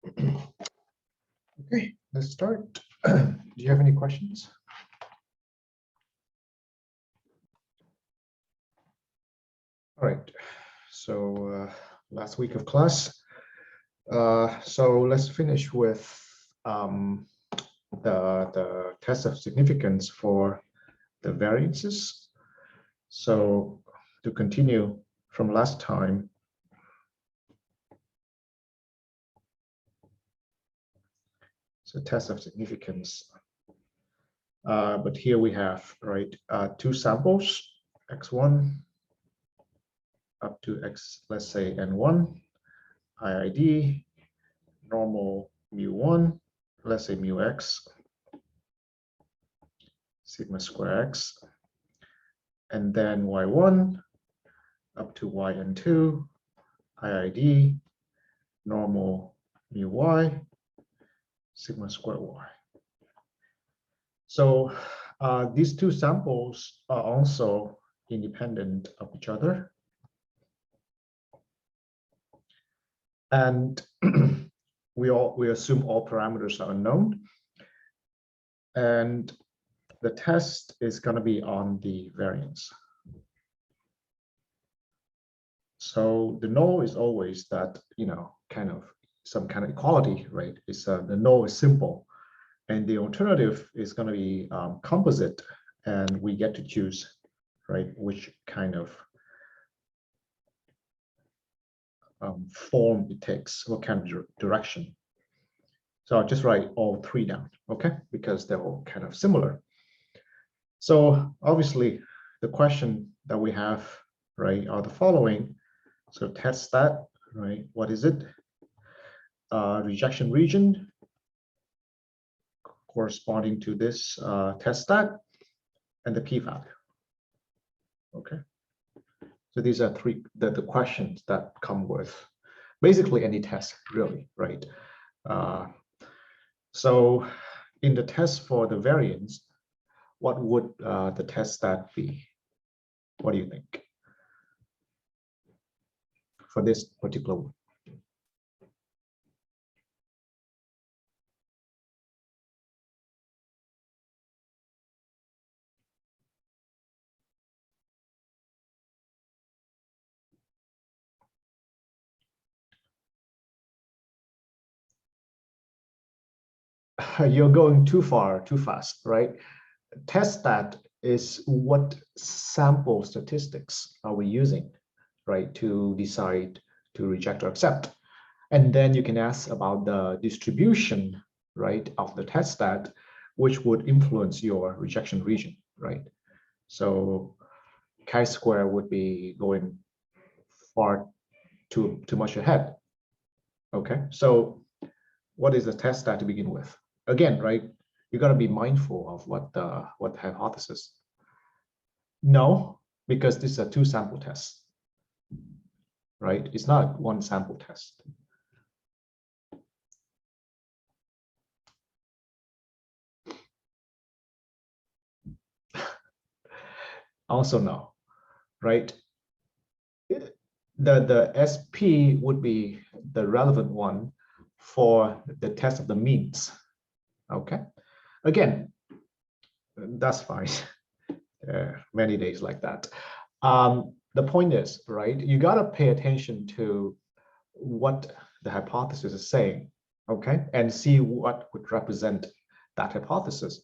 Okay, let's start. Do you have any questions? All right, so last week of class. So let's finish with the test of significance for the variances. So to continue from last time, so test of significance. But here we have, right, two samples, x1 up to x, let's say n1, IID, normal mu1, let's say mu x, sigma square x, and then y1 up to yn2, IID, normal mu y, sigma square y. So these two samples are also independent of each other. And we assume all parameters are unknown. And the test is going to be on the variance. So the null is always that, kind of some kind of equality, right? It's the null is simple, and the alternative is going to be composite, and we get to choose, right, which kind of form it takes, what kind of direction. So I'll just write all three down, okay, because they're all kind of similar. So obviously the question that we have, right, are the following. So test stat, right, what is it? Rejection region corresponding to this test stat, and the p-value. Okay. So these are the questions that come with basically any test, really, right? So in the test for the variance, what would the test stat be? What do you think for this particular one? You're going too far, too fast, right? Test stat is what sample statistics are we using, right, to decide to reject or accept. And then you can ask about the distribution, right, of the test stat, which would influence your rejection region, right? So chi-square would be going far too much ahead. Okay, so what is the test stat to begin with? Again, right, you got to be mindful of what hypothesis. No, because this is a two sample test, right? It's not one sample test. Also no, right? The SP would be the relevant one for the test of the means. Okay, again, that's fine. Many days like that. The point is, right, you got to pay attention to what the hypothesis is saying, okay, and see what would represent that hypothesis.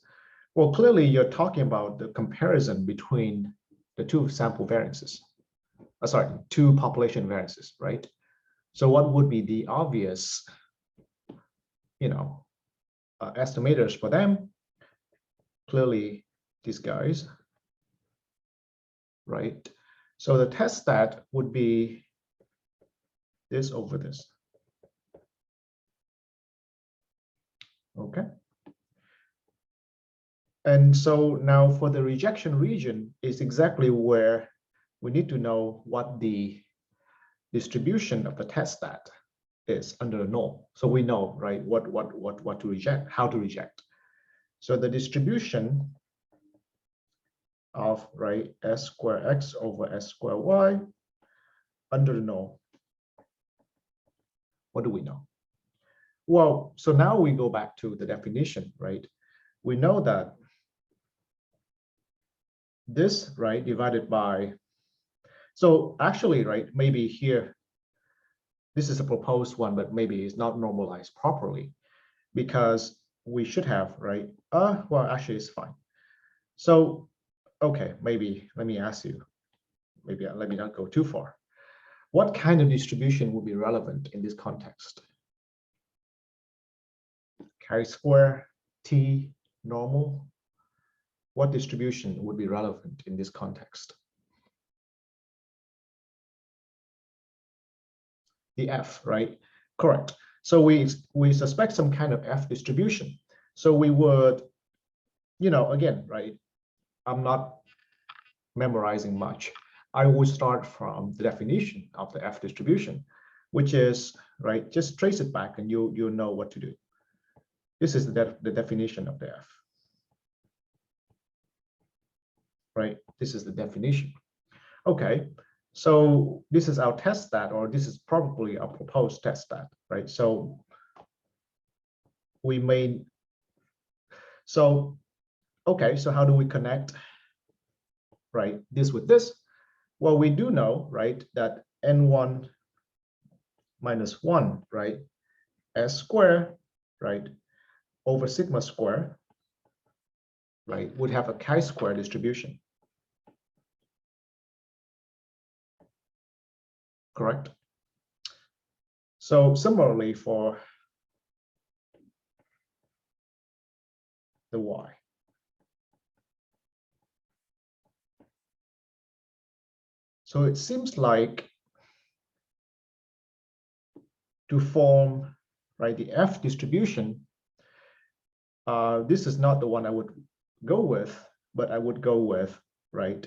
Well, clearly you're talking about the comparison between the two sample variances. Two population variances, right? So what would be the obvious, estimators for them? Clearly these guys, right? So the test stat would be this over this. Okay. And so now for the rejection region is exactly where we need to know what the distribution of the test stat is under the null. So we know, right, what to reject, how to reject. So the distribution of, right, s square x over s square y under the null. What do we know? Well, so now we go back to the definition, right? We know that this, right, divided by, so actually, right, maybe here, this is a proposed one, but maybe it's not normalized properly because we should have, right? Well, actually it's fine. So, okay, maybe let me ask you, maybe let me not go too far. What kind of distribution would be relevant in this context? Chi-square, t, normal? What distribution would be relevant in this context? The f, right? Correct. So we suspect some kind of f distribution. So we would, again, right? I'm not memorizing much. I would start from the definition of the f distribution, which is, right, just trace it back and you'll know what to do. This is the definition of the f, right? This is the definition. Okay, so this is our test stat, or this is probably a proposed test stat, right? So we may, so, okay, so how do we connect, right, this with this? Well, we do know, right, that n1 minus 1, right, s squared, right, over sigma square, right, would have a chi-square distribution. Correct? So similarly for the y. So it seems like to form, right, the f distribution, this is not the one I would go with, but I would go with, right?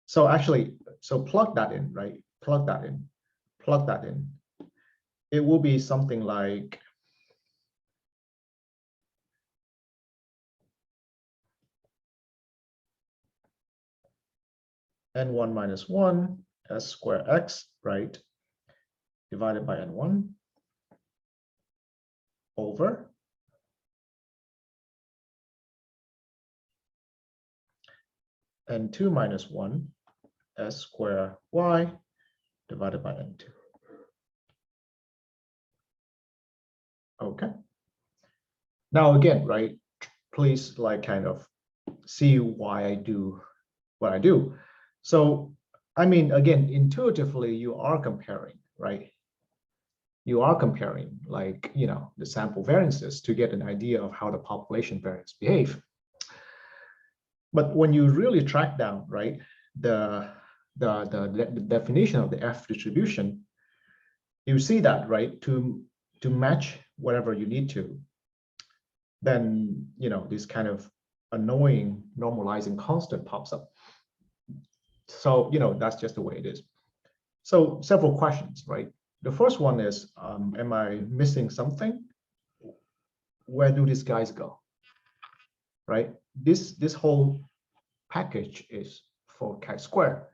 So actually, so plug that in, right? Plug that in, plug that in. It will be something like n1 minus 1 s squared x, right, divided by n1 over n2 minus 1 s squared y divided by n2. Okay. Now again, right, please like kind of see why I do what I do. So, I mean, again, intuitively, you are comparing, right? You are comparing like, the sample variances to get an idea of how the population variants behave. But when you really track down, right, the definition of the F distribution, you see that, right, to match whatever you need to, then, this kind of annoying normalizing constant pops up. So, that's just the way it is. So several questions, right? The first one is, am I missing something? Where do these guys go, right? This whole package is for chi-square.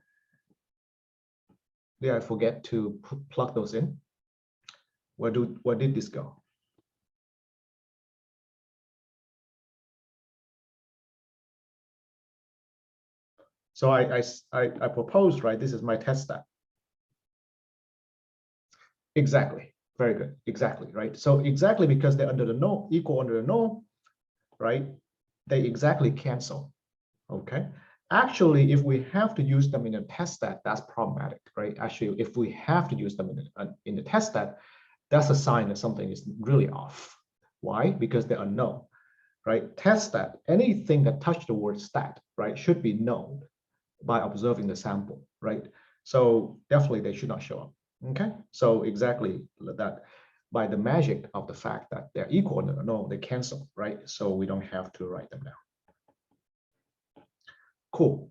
Did I forget to plug those in? Where did this go? So I propose, right? This is my test stat. Exactly. Very good. Exactly, right? So exactly because they're under the null, equal under the null, right? They exactly cancel. Okay. Actually, if we have to use them in a test stat, that's problematic, right? Actually, if we have to use them in the test stat, that's a sign that something is really off. Why? Because they're unknown, right? Test stat, anything that touch the word stat, right, should be known by observing the sample, right? So definitely they should not show up. Okay, so exactly that, by the magic of the fact that they're equal, no, they cancel, right? So we don't have to write them down. Cool.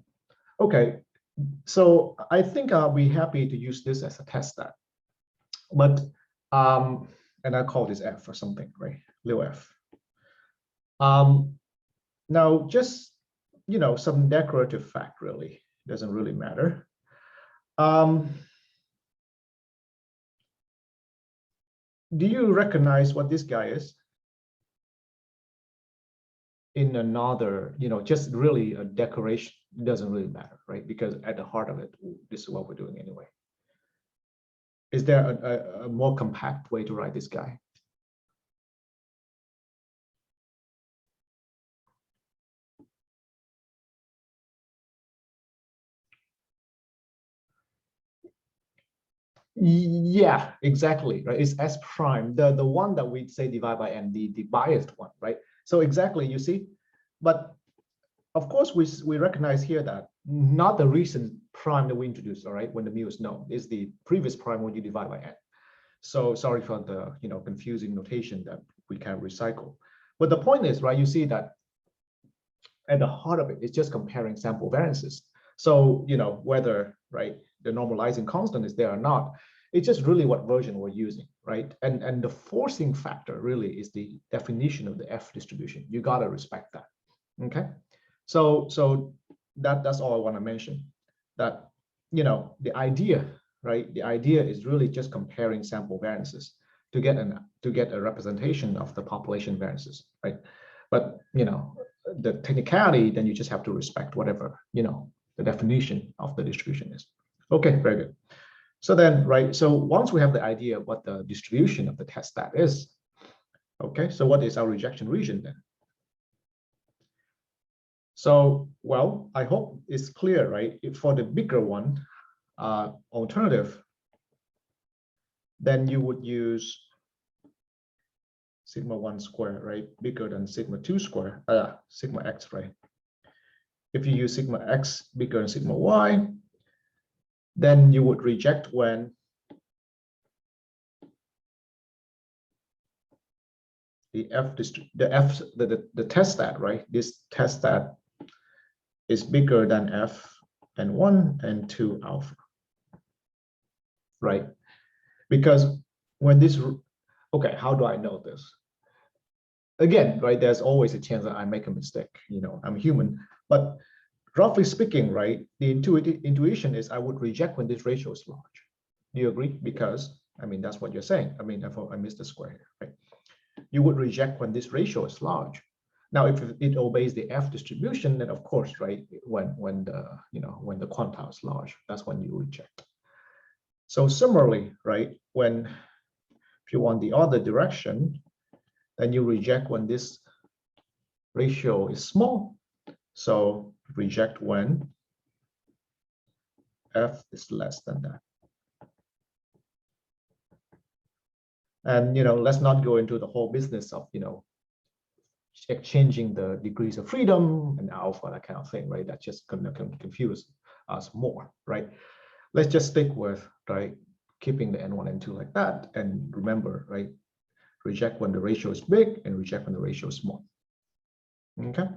Okay, so I think I'll be happy to use this as a test stat, but and I call this f or something, right? Little f. Now just some decorative fact, really doesn't really matter. do you recognize what this guy is? In another, just really a decoration, doesn't really matter, right? Because at the heart of it, this is what we're doing anyway. Is there a more compact way to write this guy? Yeah, exactly, right? It's S prime, the one that we say divide by n, the biased one, right? So exactly, you see, but of course we recognize here that not the recent prime that we introduced, all right, when the mu is known, is the previous prime when you divide by n. So sorry for the confusing notation that we can recycle. But the point is, right, you see that at the heart of it, it's just comparing sample variances. So, whether, right, the normalizing constant is there or not, it's just really what version we're using, right? And the forcing factor really is the definition of the F distribution. You got to respect that, okay? So that's all I want to mention, that, the idea, right? The idea is really just comparing sample variances to get a representation of the population variances, right? But, the technicality, then you just have to respect whatever, the definition of the distribution is. Okay, very good. So then, right, so once we have the idea of what the distribution of the test stat is, okay, so what is our rejection region then? So, well, I hope it's clear, right? If for the bigger one, alternative, then you would use sigma 1 square, right? Bigger than sigma 2 square, sigma x, right? If you use sigma x bigger than sigma y, then you would reject when the test stat, right? This test stat is bigger than f and 1 and 2 alpha, right? Because when this, okay, how do I know this? Again, right, there's always a chance that I make a mistake, I'm human, but roughly speaking, right, the intuition is I would reject when this ratio is large. Do you agree? Because, I mean, that's what you're saying. I mean, I missed the square here, right? You would reject when this ratio is large. Now, if it obeys the F distribution, then of course, right, when the quantile is large, that's when you reject. So similarly, right, if you want the other direction, then you reject when this ratio is small. So reject when F is less than that. And, let's not go into the whole business of, exchanging the degrees of freedom and alpha, that kind of thing, right? That just can confuse us more, right? Let's just stick with, right, keeping the N1 and 2 like that. And remember, right, reject when the ratio is big and reject when the ratio is small. Okay.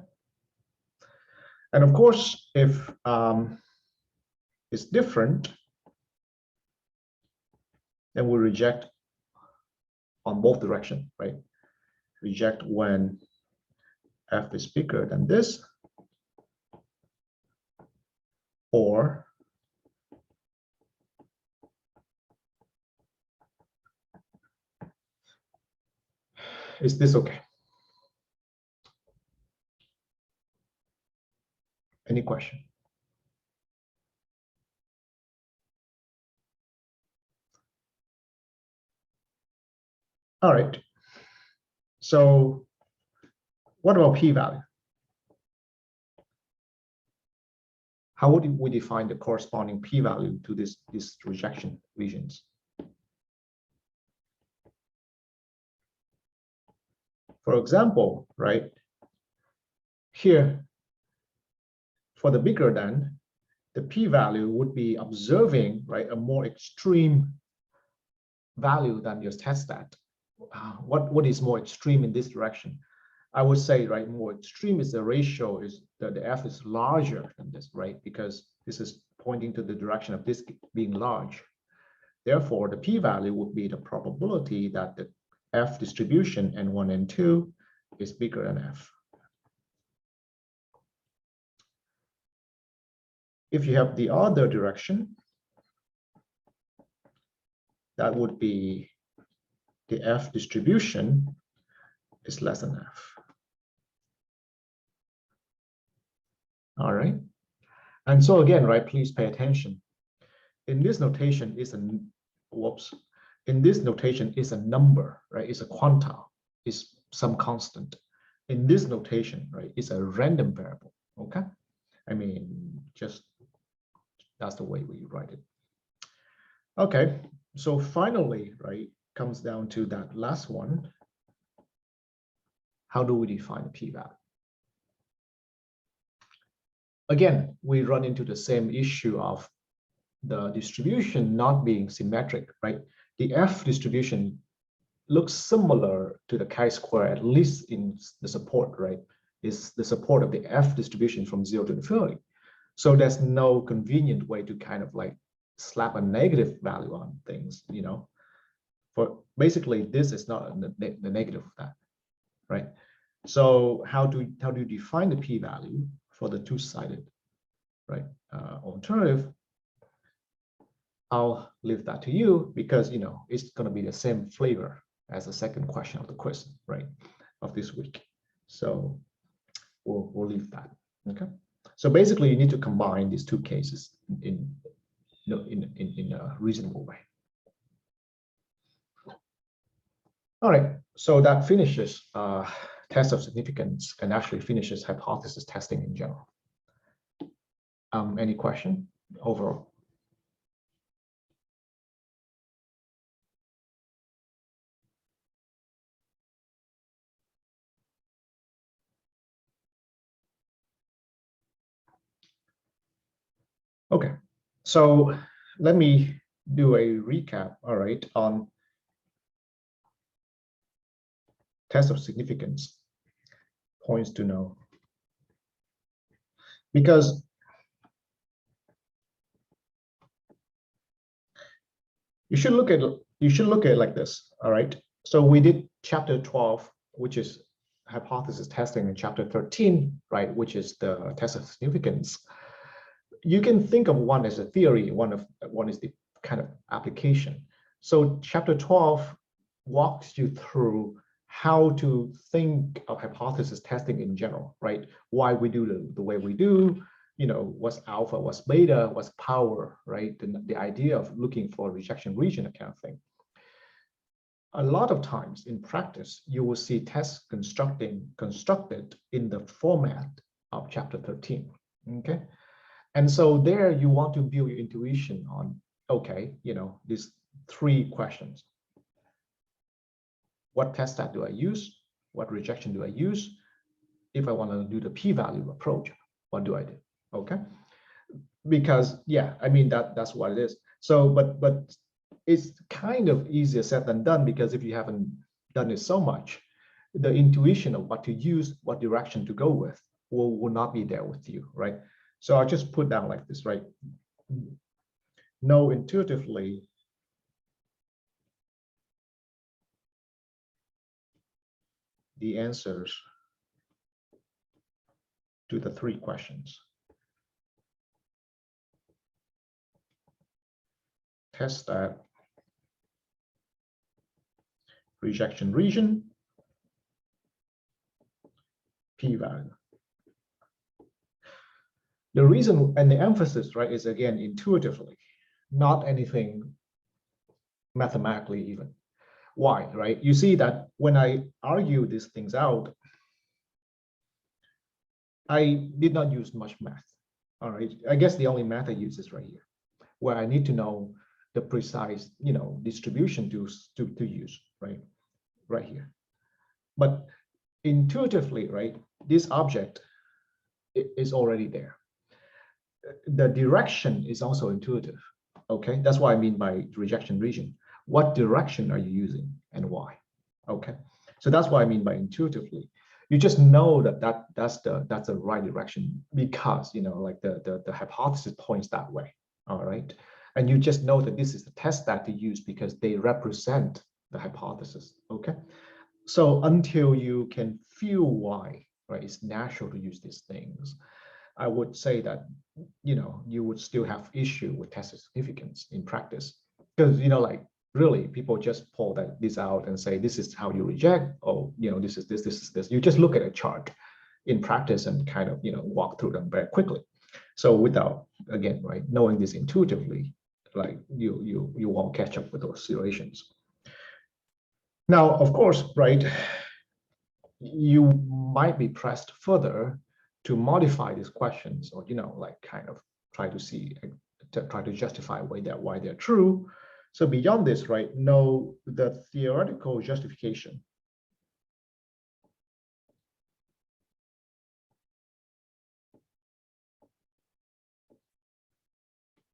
And of course, if it's different, then we reject on both directions, right? Reject when F is bigger than this, or is this okay? Any question? All right. So what about p-value? How would we define the corresponding p-value to these rejection regions? For example, right, here, for the bigger than, the p-value would be observing, right, a more extreme value than your test stat. What is more extreme in this direction? I would say, right, more extreme is the ratio is that the F is larger than this, right? Because this is pointing to the direction of this being large. Therefore, the p-value would be the probability that the F distribution N1 and 2 is bigger than F. If you have the other direction, that would be the F distribution is less than F. All right. And so again, right, please pay attention. In this notation is a, whoops, in this notation is a number, right? It's a quantile, it's some constant. In this notation, right, it's a random variable, okay? I mean, just that's the way we write it. Okay, so finally, right, comes down to that last one. How do we define the p-value? Again, we run into the same issue of the distribution not being symmetric, right? The F distribution looks similar to the chi-square, at least in the support, right? Is the support of the F distribution from 0 to infinity. So there's no convenient way to kind of like slap a negative value on things, you know? For basically, this is not the negative of that, right? So how do you define the p-value for the two-sided, right? Alternative, I'll leave that to you because, you know, it's going to be the same flavor as the second question of the quiz, right, of this week. So we'll leave that. Okay. So basically, you need to combine these two cases in a reasonable way. All right. So that finishes test of significance and actually finishes hypothesis testing in general. Any question overall? Okay, so let me do a recap, all right, on test of significance, points to know. Because you should look at it like this, all right? So we did chapter 12, which is hypothesis testing, and chapter 13, right, which is the test of significance. You can think of one as a theory, one is the kind of application. So chapter 12 walks you through how to think of hypothesis testing in general, right? Why we do the way we do, you know, what's alpha, what's beta, what's power, right? The idea of looking for rejection region, that kind of thing. A lot of times in practice, you will see tests constructed in the format of chapter 13, okay? And so there you want to build your intuition on, okay, you know, these three questions. What test stat do I use? What rejection do I use? If I want to do the p-value approach, what do I do? Okay. Because yeah, I mean that's what it is. So, but it's kind of easier said than done, because if you haven't done it so much, the intuition of what to use, what direction to go with will not be there with you, right? So I'll just put down like this, right? Know intuitively the answers to the three questions. Test that rejection region, p-value. The reason and the emphasis, right, is again intuitively, not anything mathematically even. Why, right? You see that when I argue these things out, I did not use much math. All right, I guess the only math I use is right here, where I need to know the precise, you know, distribution to use, right here. But intuitively, right, this object is already there. The direction is also intuitive. Okay, that's what I mean by rejection region. What direction are you using and why? Okay, so that's what I mean by intuitively. You just know that's the right direction because, you know, like the hypothesis points that way. All right, and you just know that this is the test that to use because they represent the hypothesis. Okay, so until you can feel why, right, it's natural to use these things, I would say that, you know, you would still have issue with test of significance in practice, because, you know, like really people just pull this out and say, this is how you reject. Oh, this is this. You just look at a chart in practice and kind of, walk through them very quickly. So without, again, right, knowing this intuitively, like you won't catch up with those situations. Now, of course, right, you might be pressed further to modify these questions, or like kind of try to justify why they're true. So beyond this, right, know the theoretical justification,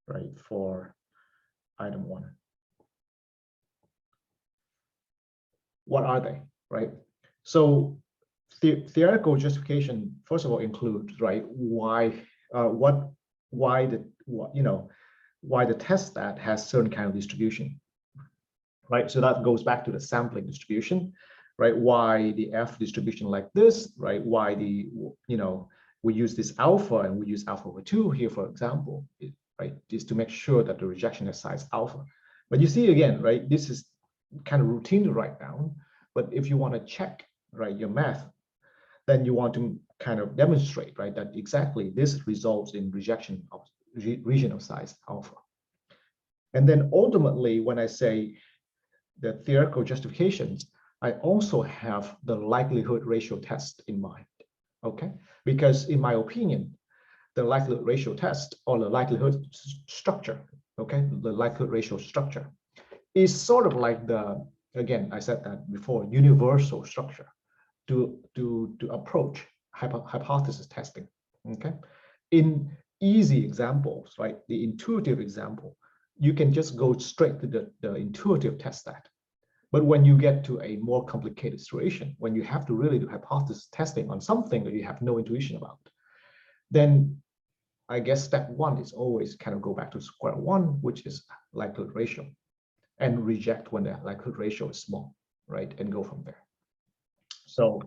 right, for item 1. What are they, right? So theoretical justification, first of all, includes, right, why the test stat has certain kind of distribution, right? So that goes back to the sampling distribution, right? Why the F distribution like this, right? Why we use this alpha and we use alpha over 2 here, for example, right? Is to make sure that the rejection is size alpha. But you see again, right? This is kind of routine to write down. But if you want to check, right, your math, then you want to kind of demonstrate, right, that exactly this results in rejection of region of size alpha. And then ultimately, when I say the theoretical justifications, I also have the likelihood ratio test in mind, okay? Because in my opinion, the likelihood ratio test, or the likelihood structure, okay, the likelihood ratio structure is sort of like the, again, I said that before, universal structure to approach hypothesis testing, okay? In easy examples, right, the intuitive example, you can just go straight to the intuitive test stat. But when you get to a more complicated situation, when you have to really do hypothesis testing on something that you have no intuition about, then I guess step 1 is always kind of go back to square 1, which is likelihood ratio, and reject when the likelihood ratio is small, right, and go from there. So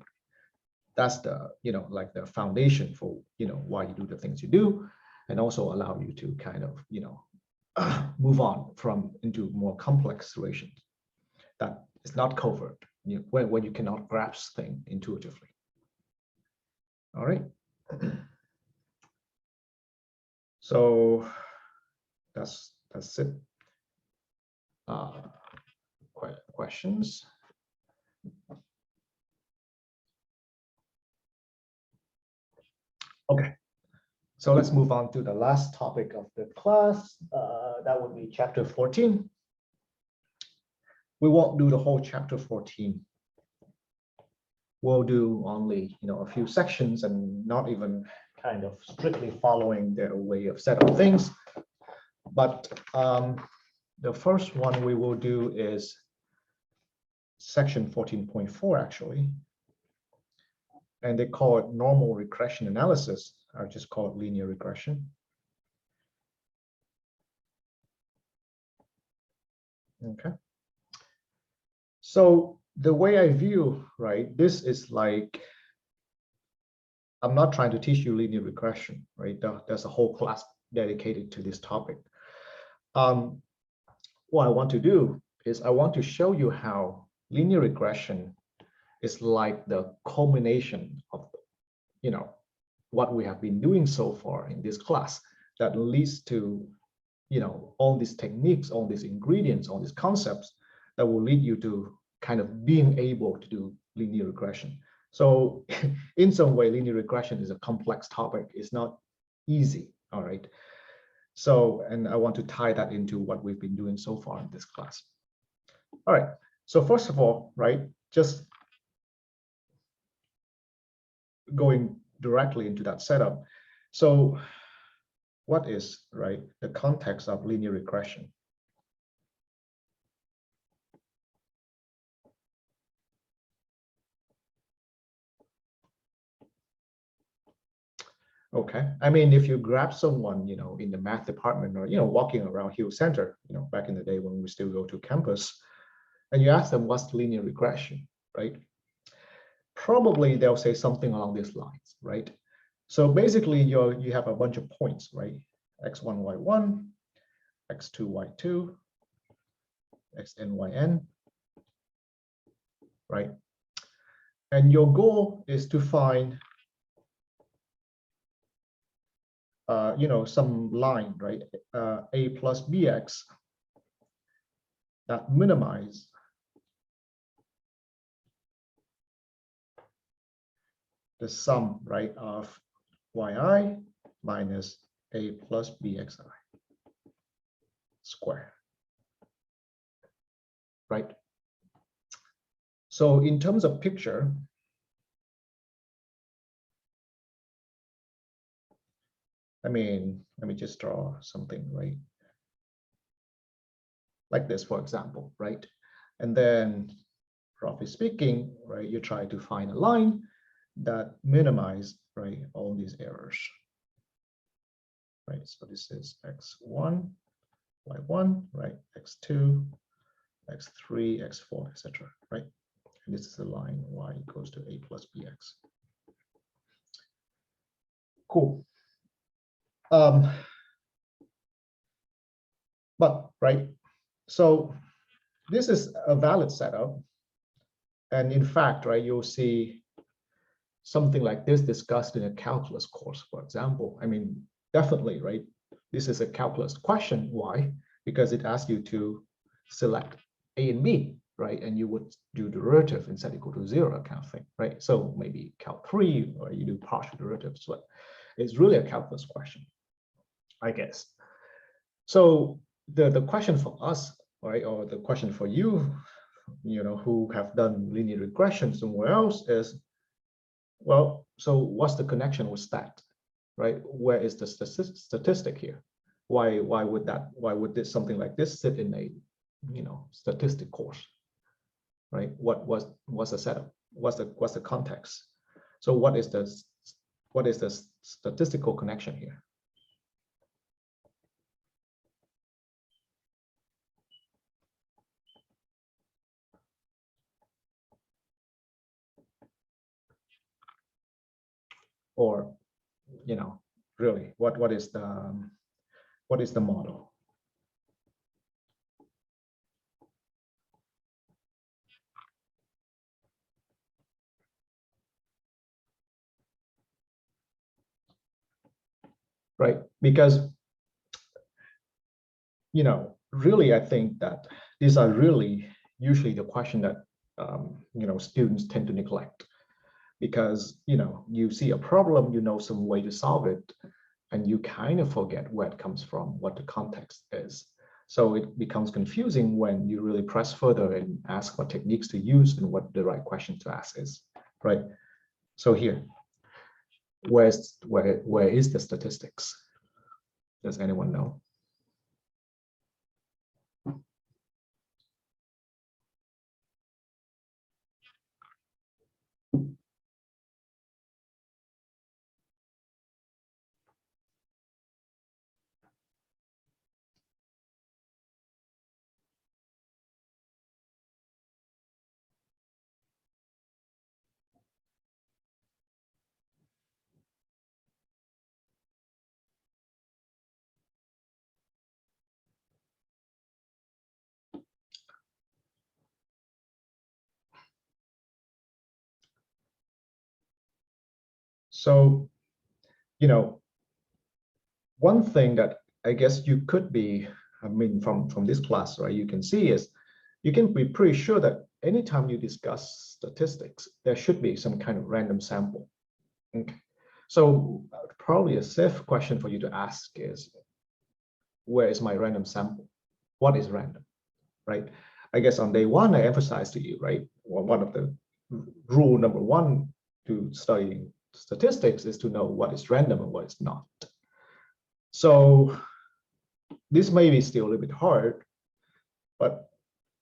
that's the, like the foundation for, why you do the things you do, and also allow you to kind of, move on into more complex situations that is not covert, when you cannot grasp things intuitively. All right. So that's it. Questions? Okay. So let's move on to the last topic of the class. That would be chapter 14. We won't do the whole chapter 14. We'll do only, a few sections, and not even kind of strictly following their way of set up things. But the first one we will do is section 14.4 actually. And they call it normal regression analysis. I just call it linear regression. Okay. So the way I view, right, this is like, I'm not trying to teach you linear regression, right? There's a whole class dedicated to this topic. What I want to do is I want to show you how linear regression is like the culmination of, what we have been doing so far in this class that leads to, all these techniques, all these ingredients, all these concepts that will lead you to kind of being able to do linear regression. So in some way, linear regression is a complex topic. It's not easy, all right? So, and I want to tie that into what we've been doing so far in this class. All right, so first of all, right, just going directly into that setup. So what is, right, the context of linear regression? Okay, I mean, if you grab someone, in the math department, or, walking around Hill Center, back in the day when we still go to campus, and you ask them what's linear regression, right? Probably they'll say something along these lines, right? So basically you have a bunch of points, right? X1, Y1, X2, Y2, xn, yn, right? And your goal is to find, some line, right? A plus bx that minimize the sum, right, of yi minus a plus bxi square, right? So in terms of picture, let me just draw something, right? Like this, for example, right? And then, roughly speaking, right, you try to find a line that minimize, right, all these errors, right? So this is x1, y1, right? x2, x3, x4, etc., right? And this is the line y equals to a plus bx. Cool. But right, so this is a valid setup, and in fact, right, you'll see something like this discussed in a calculus course, for example. I mean, definitely, right? This is a calculus question. Why? Because it asks you to select A and B, right? And you would do derivative and set equal to 0 kind of thing, right? So maybe calc 3, or you do partial derivatives, but it's really a calculus question, I guess. So the question for us, right, or the question for you, who have done linear regression somewhere else is, well, so what's the connection with stat, right? Where is the statistic here? Why would this something like this sit in a statistic course, right? What's the setup? What's the context? So what is the statistical connection here? Or, really, what is the model? Right? Because, really, I think that these are really usually the question that students tend to neglect, because you see a problem, some way to solve it, and you kind of forget where it comes from, what the context is. So it becomes confusing when you really press further and ask what techniques to use and what the right question to ask is, right? So here, where is the statistics? Does anyone know? So, one thing that I guess you could be, from this class, right, you can see is you can be pretty sure that anytime you discuss statistics, there should be some kind of random sample. Okay. So probably a safe question for you to ask is, where is my random sample? What is random, right? I guess on day one, I emphasized to you, right, one of the rule number one to studying statistics is to know what is random and what is not. So this may be still a little bit hard, but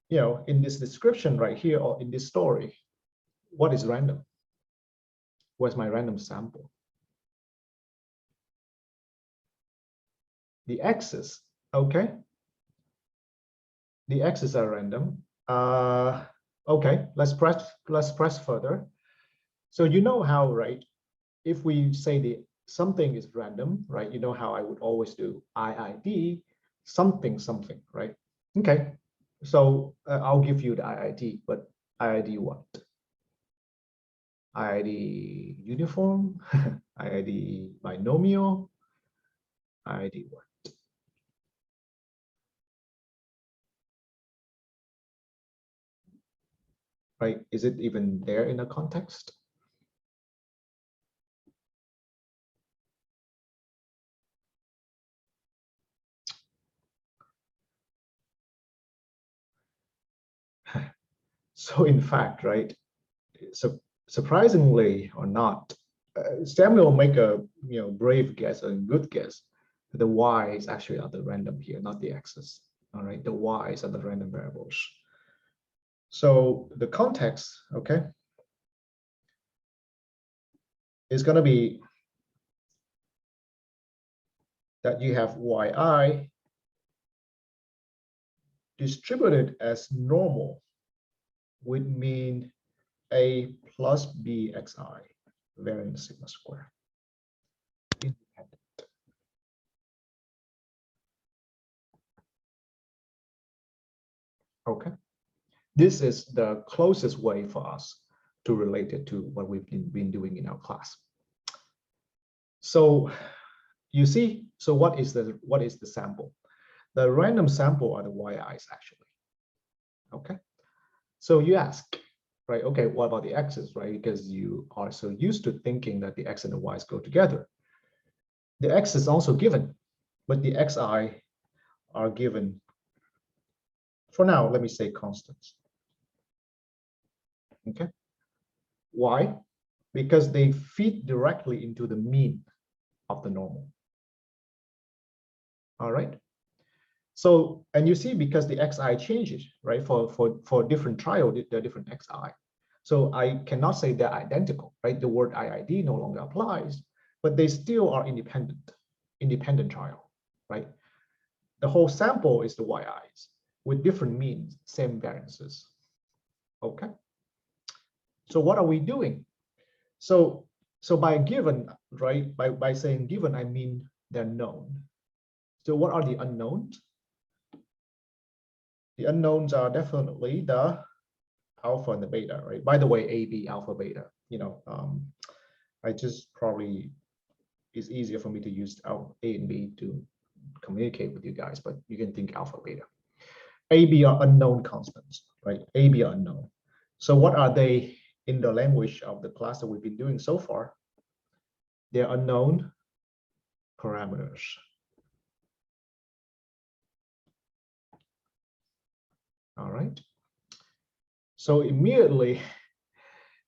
in this description right here, or in this story, what is random? Where's my random sample? The x's, okay. The x's are random. Okay, let's press further. So you know how, right? If we say something is random, right? You know how I would always do IID something, right? Okay. So I'll give you the IID, but IID what? IID uniform, IID binomial, IID what? Right? Is it even there in a context? So in fact, right, so surprisingly or not, Samuel make a brave guess, a good guess. The y's actually are the random here, not the x's. All right, the y's are the random variables. So the context, okay, is going to be that you have yi distributed as normal would mean a plus bxi variance sigma square. Independent. Okay. This is the closest way for us to relate it to what we've been doing in our class. So you see, so what is the sample? The random sample are the yi's actually. Okay. So you ask, right? Okay, what about the x's, right? Because you are so used to thinking that the x and the y's go together. The x is also given, but the xi are given. For now, let me say constants. Okay. Why? Because they feed directly into the mean of the normal. All right. So, and you see, because the xi changes, right? For different trial, there are different xi. So I cannot say they're identical, right? The word IID no longer applies, but they still are independent trial, right? The whole sample is the yi's with different means, same variances. Okay. So what are we doing? So by given, right? By saying given, I mean they're known. So what are the unknowns? The unknowns are definitely the alpha and the beta, right? By the way, A, B, alpha, beta. I just probably it's easier for me to use A and B to communicate with you guys, but you can think alpha, beta. A, B are unknown constants, right? A, B are unknown. So what are they in the language of the class that we've been doing so far? They're unknown parameters. All right. So immediately,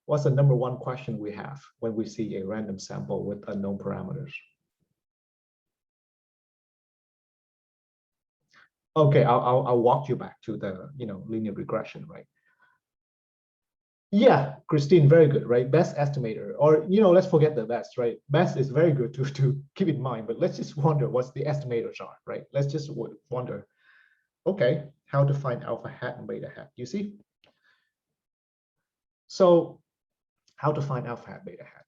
what's the number one question we have when we see a random sample with unknown parameters? Okay, I'll walk you back to the linear regression, right? Yeah, Christine, very good, right? Best estimator, or let's forget the best, right? Best is very good to keep in mind, but let's just wonder what's the estimators are, right? Let's just wonder, okay, how to find alpha hat and beta hat. You see? So how to find alpha hat, beta hat.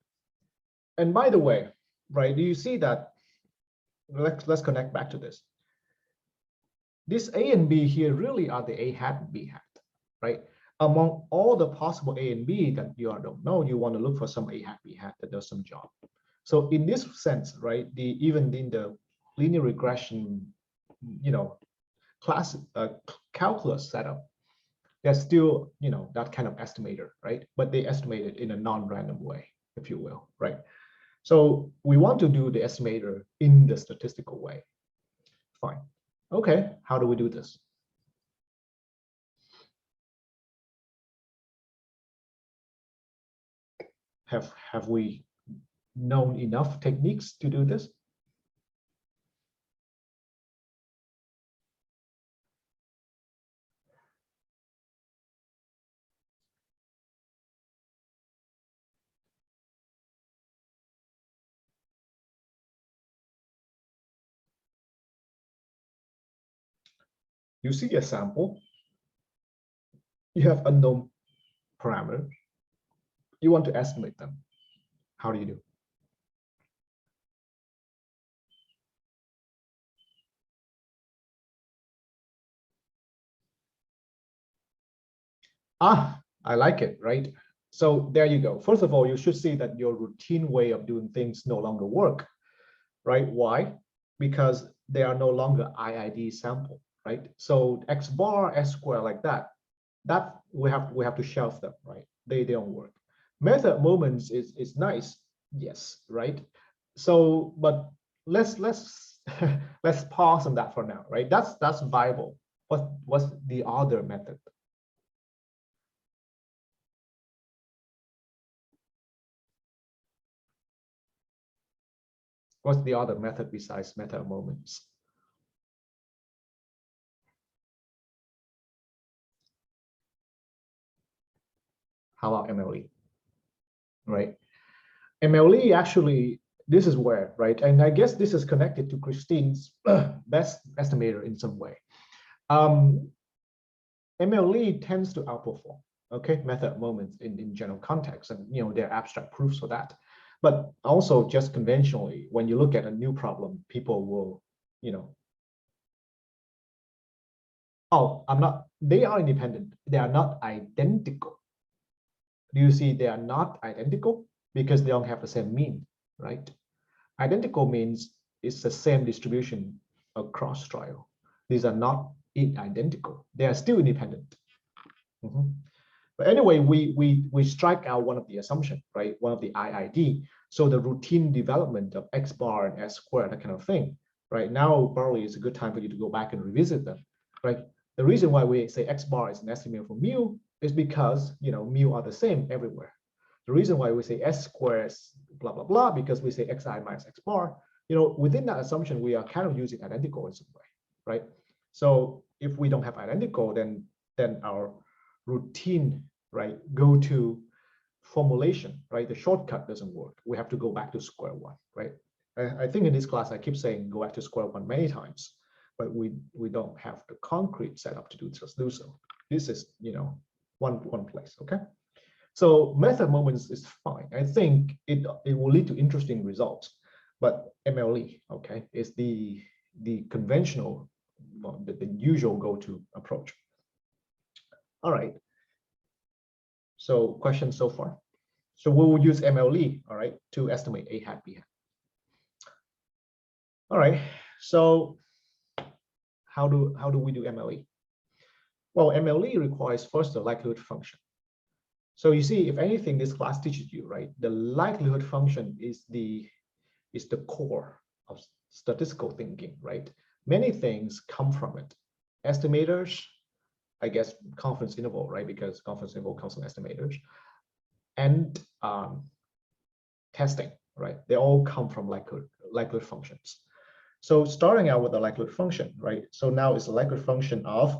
And by the way, right, do you see that? Let's connect back to this. This A and B here really are the A hat and B hat, right? Among all the possible A and B that you don't know, you want to look for some A hat, B hat that does some job. So in this sense, right, even in the linear regression, class calculus setup, there's still, that kind of estimator, right? But they estimate it in a non-random way, if you will, right? So we want to do the estimator in the statistical way. Fine. Okay, how do we do this? Have we known enough techniques to do this? You see a sample, you have unknown parameters, you want to estimate them. How do you do? I like it, right? So there you go. First of all, you should see that your routine way of doing things no longer work, right? Why? Because they are no longer IID sample, right? So X bar, S square like that we have to shelf them, right? They don't work. Method moments is nice, yes, right? So, but let's let's pause on that for now, right? That's viable. What's the other method? What's the other method besides method moments? How about MLE, right? MLE actually, this is where, right? And I guess this is connected to Christine's best estimator in some way. MLE tends to outperform, okay, method moments in general context, and there are abstract proofs for that. But also just conventionally, when you look at a new problem, people will, oh, they are independent. They are not identical. Do you see they are not identical? Because they don't have the same mean, right? Identical means it's the same distribution across trial. These are not identical. They are still independent. Mhm. But anyway, we strike out one of the assumption, right? One of the IID. So the routine development of X bar and S squared, that kind of thing, right? Now probably is a good time for you to go back and revisit them, right? The reason why we say X bar is an estimate for mu is because mu are the same everywhere. The reason why we say S squared is blah blah blah because we say Xi minus X bar. Within that assumption, we are kind of using identical in some way, right? So if we don't have identical, then our routine, right, go to formulation, right? The shortcut doesn't work. We have to go back to square one, right? I think in this class, I keep saying go back to square one many times, but we don't have the concrete setup to do so. This is, one place, okay? So method moments is fine. I think it will lead to interesting results, but MLE, okay, is the conventional, the usual go-to approach. All right. So questions so far. So we will use MLE, all right, to estimate A hat, B hat. All right. So how do we do MLE? Well, MLE requires first the likelihood function. So you see, if anything, this class teaches you, right? The likelihood function is the core of statistical thinking, right? Many things come from it. Estimators, I guess, confidence interval, right? Because confidence interval comes from estimators, and testing, right? They all come from likelihood functions. So starting out with the likelihood function, right? So now it's a likelihood function of,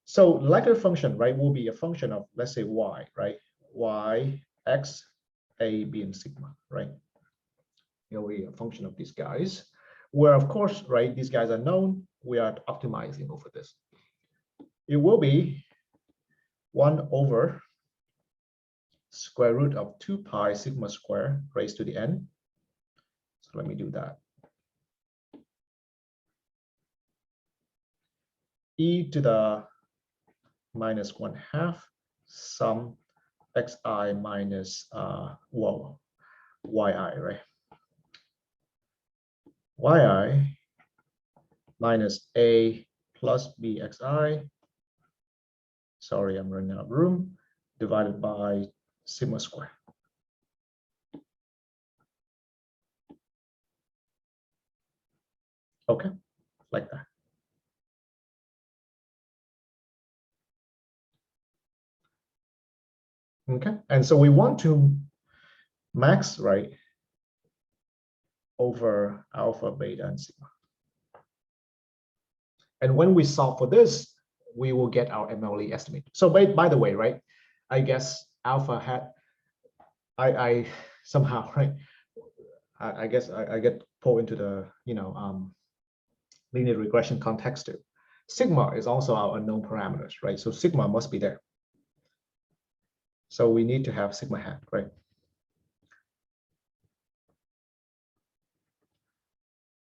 so likelihood function, right, will be a function of, let's say, y, right? Y, x, a, b, and sigma, right? It will be a function of these guys, where, of course, right, these guys are known. We are optimizing over this. It will be 1 over square root of 2 pi sigma square raised to the n. So let me do that. E to the minus 1/2 sum xi minus well, yi, right? Yi minus a plus bxi. Sorry, I'm running out of room. Divided by sigma square. Okay, like that. Okay, and so we want to max, right, over alpha, beta, and sigma. And when we solve for this, we will get our MLE estimate. So by the way, right, I guess alpha hat, I somehow, right, I guess I get pulled into the, linear regression context too. Sigma is also our unknown parameters, right? So sigma must be there. So we need to have sigma hat, right?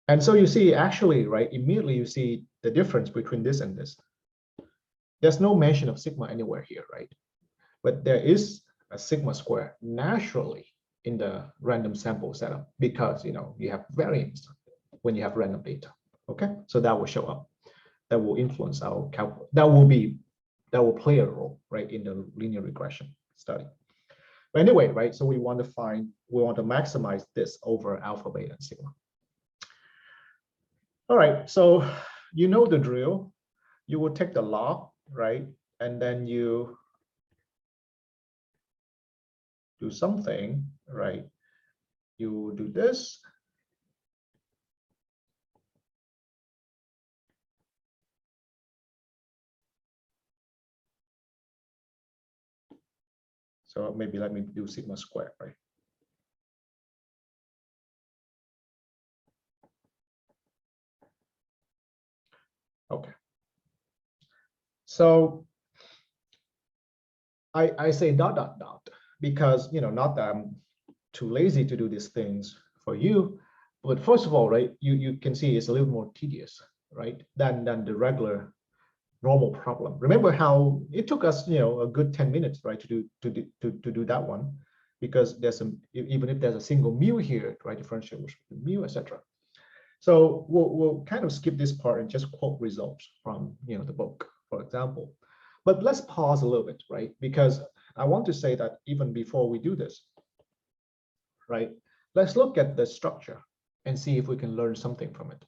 And so you see, actually, right, immediately you see the difference between this and this. There's no mention of sigma anywhere here, right? But there is a sigma square naturally in the random sample setup because you have variance when you have random data. Okay, so that will show up. That will influence our calculus. That will play a role, right, in the linear regression study. But anyway, right, so we want to maximize this over alpha, beta, and sigma. All right, so you know the drill. You will take the log, right, and then you do something, right? You do this. So maybe let me do sigma squared, right? Okay. So I say dot, dot, dot, because, not that I'm too lazy to do these things for you, but first of all, right, you can see it's a little more tedious, right, than the regular normal problem. Remember how it took us, a good 10 minutes, right, to do that one, because even if there's a single mu here, right, differential with mu, etc. So we'll kind of skip this part and just quote results from the book, for example. But let's pause a little bit, right? Because I want to say that even before we do this, right, let's look at the structure and see if we can learn something from it.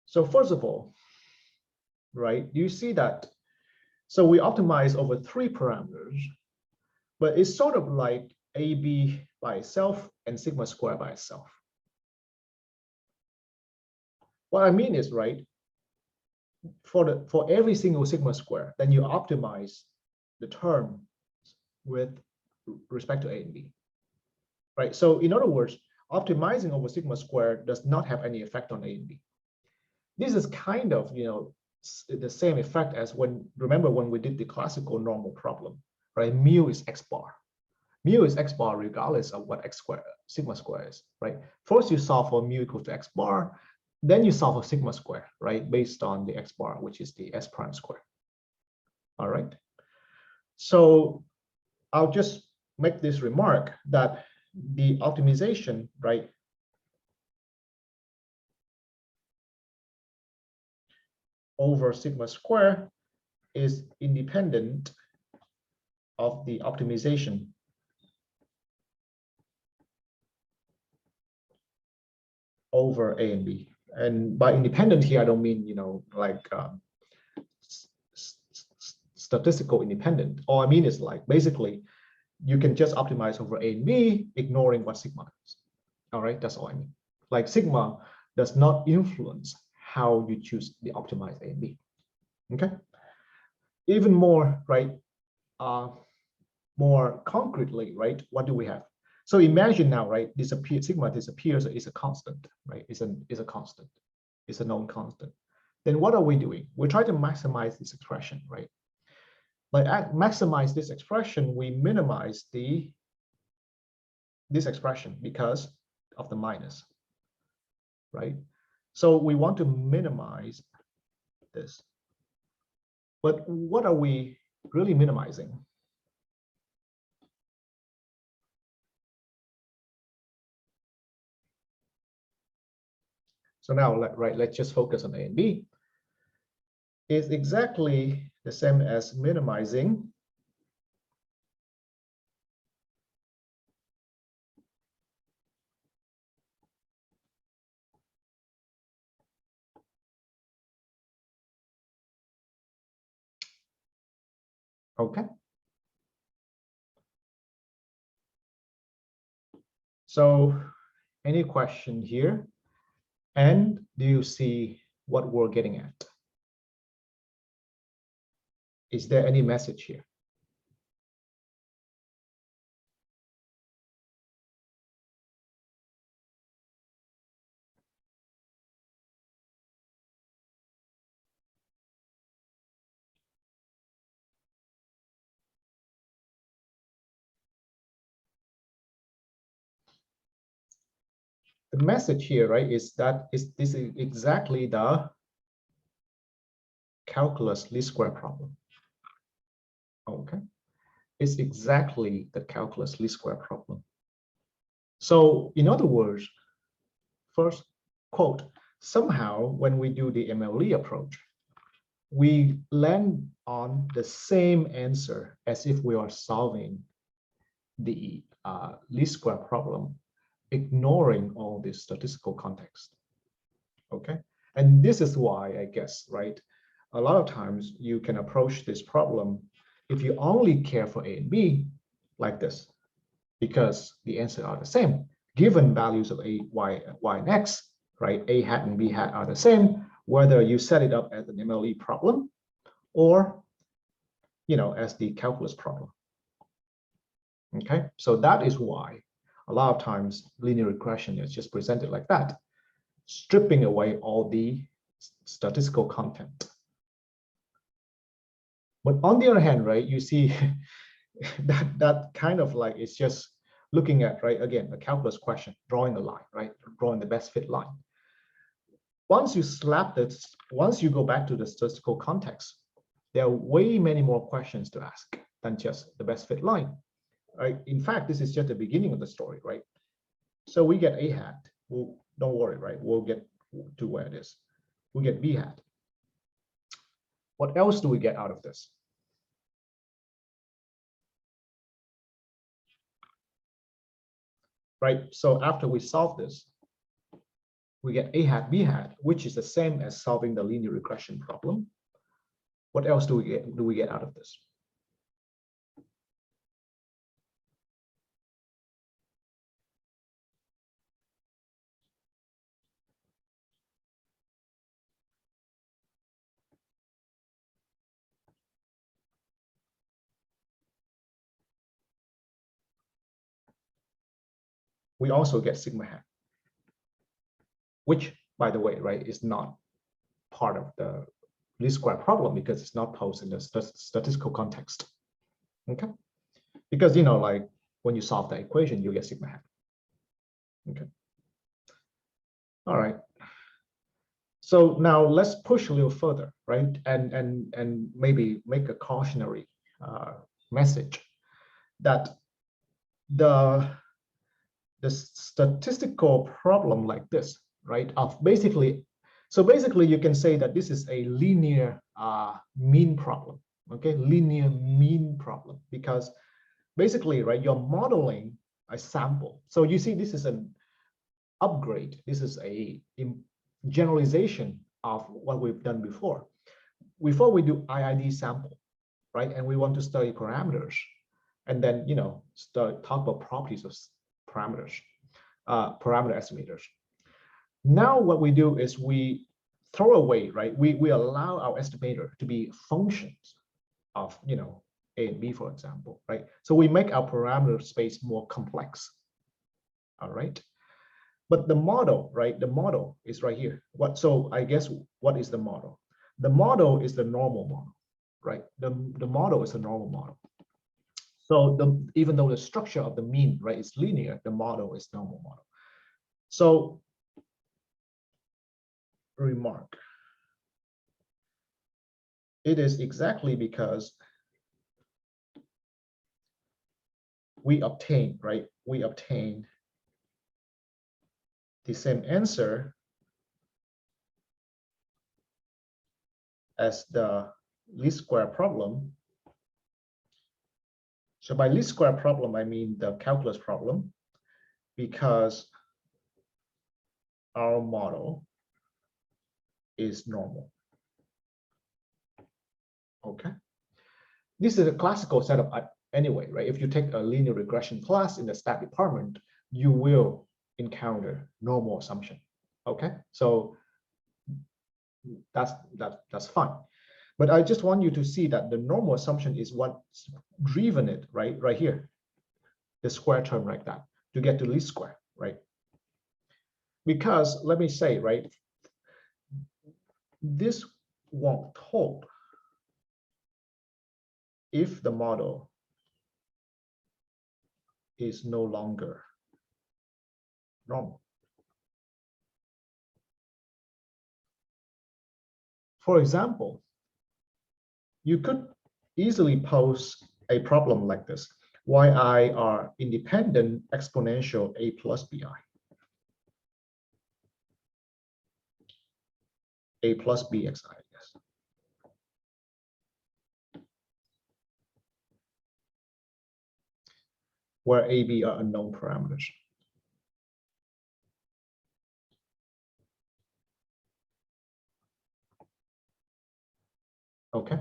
So first of all, right, you see that, so we optimize over 3 parameters, but it's sort of like AB by itself and sigma square by itself. What I mean is, right, for every single sigma square, then you optimize the term with respect to A and B, right? So in other words, optimizing over sigma square does not have any effect on A and B. This is kind of, the same effect as remember when we did the classical normal problem, right? Mu is x bar. Mu is x bar regardless of what sigma square is, right? First you solve for mu equals to x bar, then you solve for sigma square, right? Based on the x bar, which is the s prime square. All right. So I'll just make this remark that the optimization, right, over sigma square is independent of the optimization over A and B. And by independent here, I don't mean, like statistical independent. All I mean is like basically you can just optimize over A and B, ignoring what sigma is. All right, that's all I mean. Like sigma does not influence how you choose the optimized A and B. Okay. Even more, right? More concretely, right? What do we have? So imagine now, right? Sigma disappears is a constant, right? It's a constant. It's a known constant. Then what are we doing? We're trying to maximize this expression, right? By maximize this expression, we minimize this expression because of the minus, right? So we want to minimize this. But what are we really minimizing? So now, let's just focus on A and B. Is exactly the same as minimizing okay. So any question here? And do you see what we're getting at? Is there any message here? The message here, right, is that this is exactly the calculus least square problem. Okay, it's exactly the calculus least square problem. So in other words, first quote, somehow when we do the MLE approach, we land on the same answer as if we are solving the least square problem, ignoring all this statistical context. Okay, and this is why, I guess, right, a lot of times you can approach this problem if you only care for A and B like this, because the answers are the same. Given values of A, Y, and X, right, A hat and B hat are the same, whether you set it up as an MLE problem or, you know, as the calculus problem. Okay, so that is why a lot of times linear regression is just presented like that, stripping away all the statistical content. But on the other hand, right, you see that kind of like it's just looking at, right, again, a calculus question, drawing a line, right, drawing the best fit line. Once you slap this, once you go back to the statistical context, there are way many more questions to ask than just the best fit line. Right? In fact, this is just the beginning of the story, right? So we get A hat. Well, don't worry, right? We'll get to where it is. We get B hat. What else do we get out of this? Right? So after we solve this, we get A hat, B hat, which is the same as solving the linear regression problem. What else do we get out of this? We also get sigma hat, which, by the way, right, is not part of the least square problem because it's not posed in the statistical context. Okay, because, you know, like when you solve the equation, you get sigma hat. Okay, all right. So now let's push a little further, right, and maybe make a cautionary message that the statistical problem like this, right, of basically, so basically you can say that this is a linear mean problem. Okay, linear mean problem, because basically, right, you're modeling a sample. So you see, this is an upgrade. This is a generalization of what we've done before. Before we do IID sample, right, and we want to study parameters, and then, you know, talk about properties of parameters, parameter estimators. Now what we do is we throw away, right, we allow our estimator to be functions of, you know, A and B, for example, right? So we make our parameter space more complex. All right. But the model, right? The model is right here. So I guess what is the model? The model is the normal model, right? The model is a normal model. So even though the structure of the mean, right, is linear, the model is normal model. So remark, it is exactly because we obtain, right? We obtain the same answer as the least square problem. So by least square problem, I mean the calculus problem, because our model is normal. Okay. This is a classical setup anyway, right? If you take a linear regression class in the stat department, you will encounter normal assumption. Okay, so that's fine. But I just want you to see that the normal assumption is what's driven it, right here, the square term like that, to get to least square, right? Because let me say, right, this won't hold if the model is no longer normal. For example, you could easily pose a problem like this. Yi are independent exponential a plus bi. A plus bxi, yes. Where a, b are unknown parameters. Okay.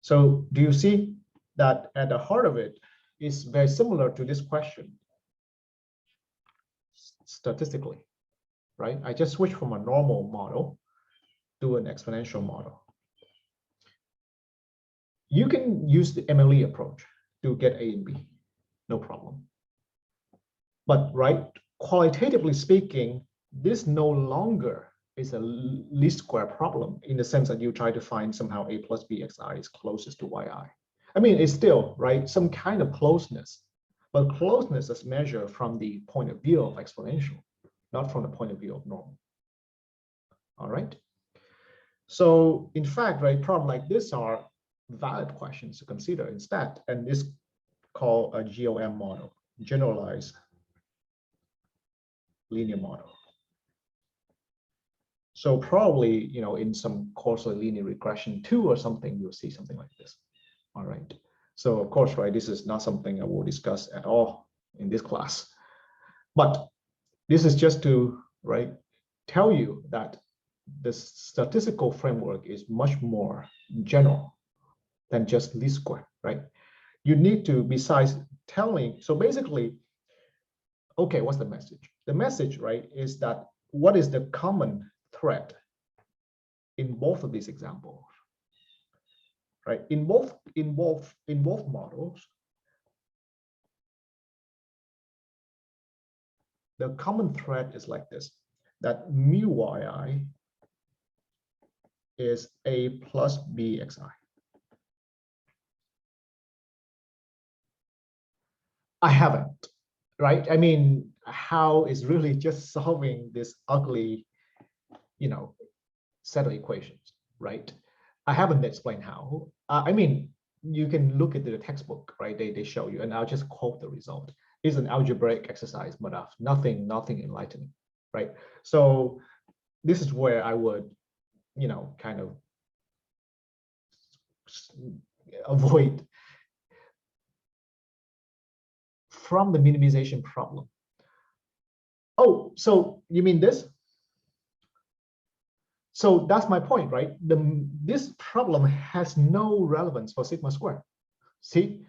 So do you see that at the heart of it is very similar to this question statistically, right? I just switched from a normal model to an exponential model. You can use the MLE approach to get A and B, no problem. But right, qualitatively speaking, this no longer is a least square problem in the sense that you try to find somehow a plus bxi is closest to yi. I mean, it's still, right, some kind of closeness, but closeness is measured from the point of view of exponential, not from the point of view of normal. All right. So in fact, right, problems like this are valid questions to consider instead, and this called a GOM model, generalized linear model. So probably, you know, in some course of linear regression 2 or something, you'll see something like this. All right. So of course, right, this is not something I will discuss at all in this class, but this is just to, right, tell you that the statistical framework is much more general than just least square, right? You need to, besides telling, so basically, okay, what's the message? The message, right, is that what is the common thread in both of these examples, right? In both models, the common thread is like this, that mu yi is a plus bxi. I haven't, right? I mean, how is really just solving this ugly, you know, set of equations, right? I haven't explained how. I mean, you can look at the textbook, right? They show you, and I'll just quote the result. It's an algebraic exercise, but nothing enlightening, right? So this is where I would, you know, kind of avoid from the minimization problem. Oh, so you mean this? So that's my point, right? This problem has no relevance for sigma squared. See,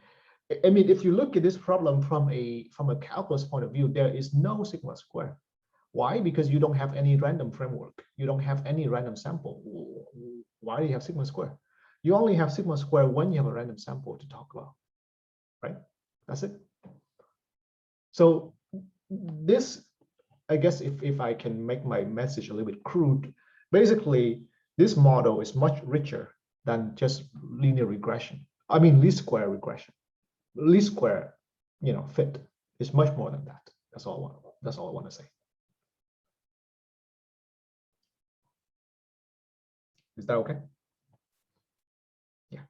I mean, if you look at this problem from a calculus point of view, there is no sigma squared. Why? Because you don't have any random framework. You don't have any random sample. Why do you have sigma squared? You only have sigma squared when you have a random sample to talk about, right? That's it. So this, I guess, if I can make my message a little bit crude, basically, this model is much richer than just linear regression. I mean, least square regression. Least square, you know, fit is much more than that. That's all I want to say. Is that okay? Yeah.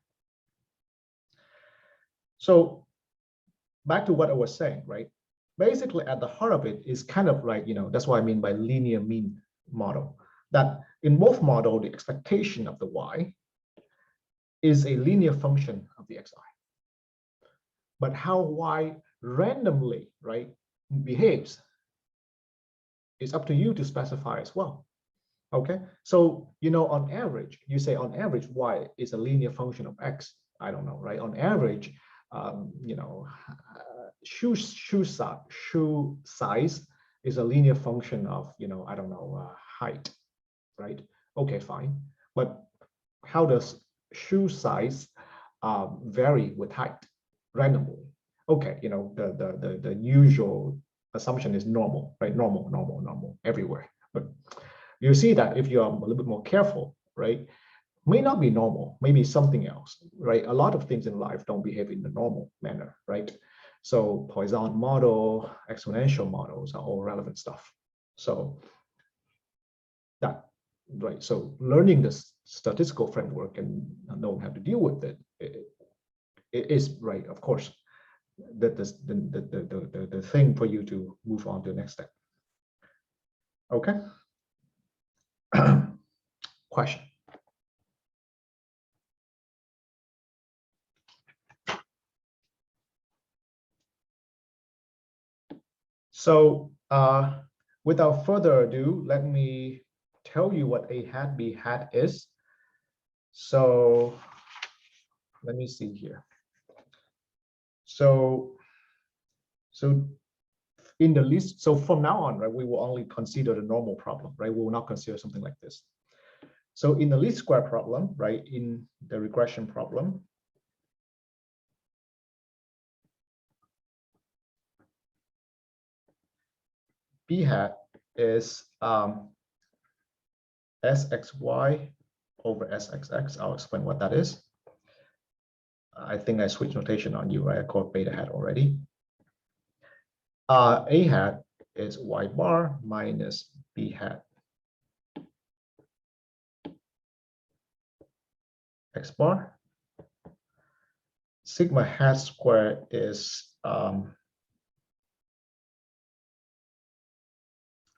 So back to what I was saying, right? Basically, at the heart of it is kind of like, you know, that's what I mean by linear mean model. That in both models, the expectation of the y is a linear function of the xi. But how y randomly, right, behaves is up to you to specify as well. Okay, so, you know, on average, you say on average, y is a linear function of x. I don't know, right? On average, you know, shoe size is a linear function of, you know, I don't know, height, right? Okay, fine. But how does shoe size vary with height randomly? Okay, you know, the usual assumption is normal, right? Normal everywhere. But you see that if you're a little bit more careful, right, may not be normal, maybe something else, right? A lot of things in life don't behave in the normal manner, right? So Poisson model, exponential models are all relevant stuff. So that right? So learning the statistical framework and knowing how to deal with it is right, of course, that the thing for you to move on to the next step. Okay. Question. So without further ado, let me tell you what A hat B hat is. So let me see here. So in the list, so from now on, right, we will only consider the normal problem, right? We will not consider something like this. So in the least square problem, right, in the regression problem, B hat is SXY over SXX. I'll explain what that is. I think I switched notation on you, right? I called beta hat already. A hat is Y bar minus B hat X bar. Sigma hat square is,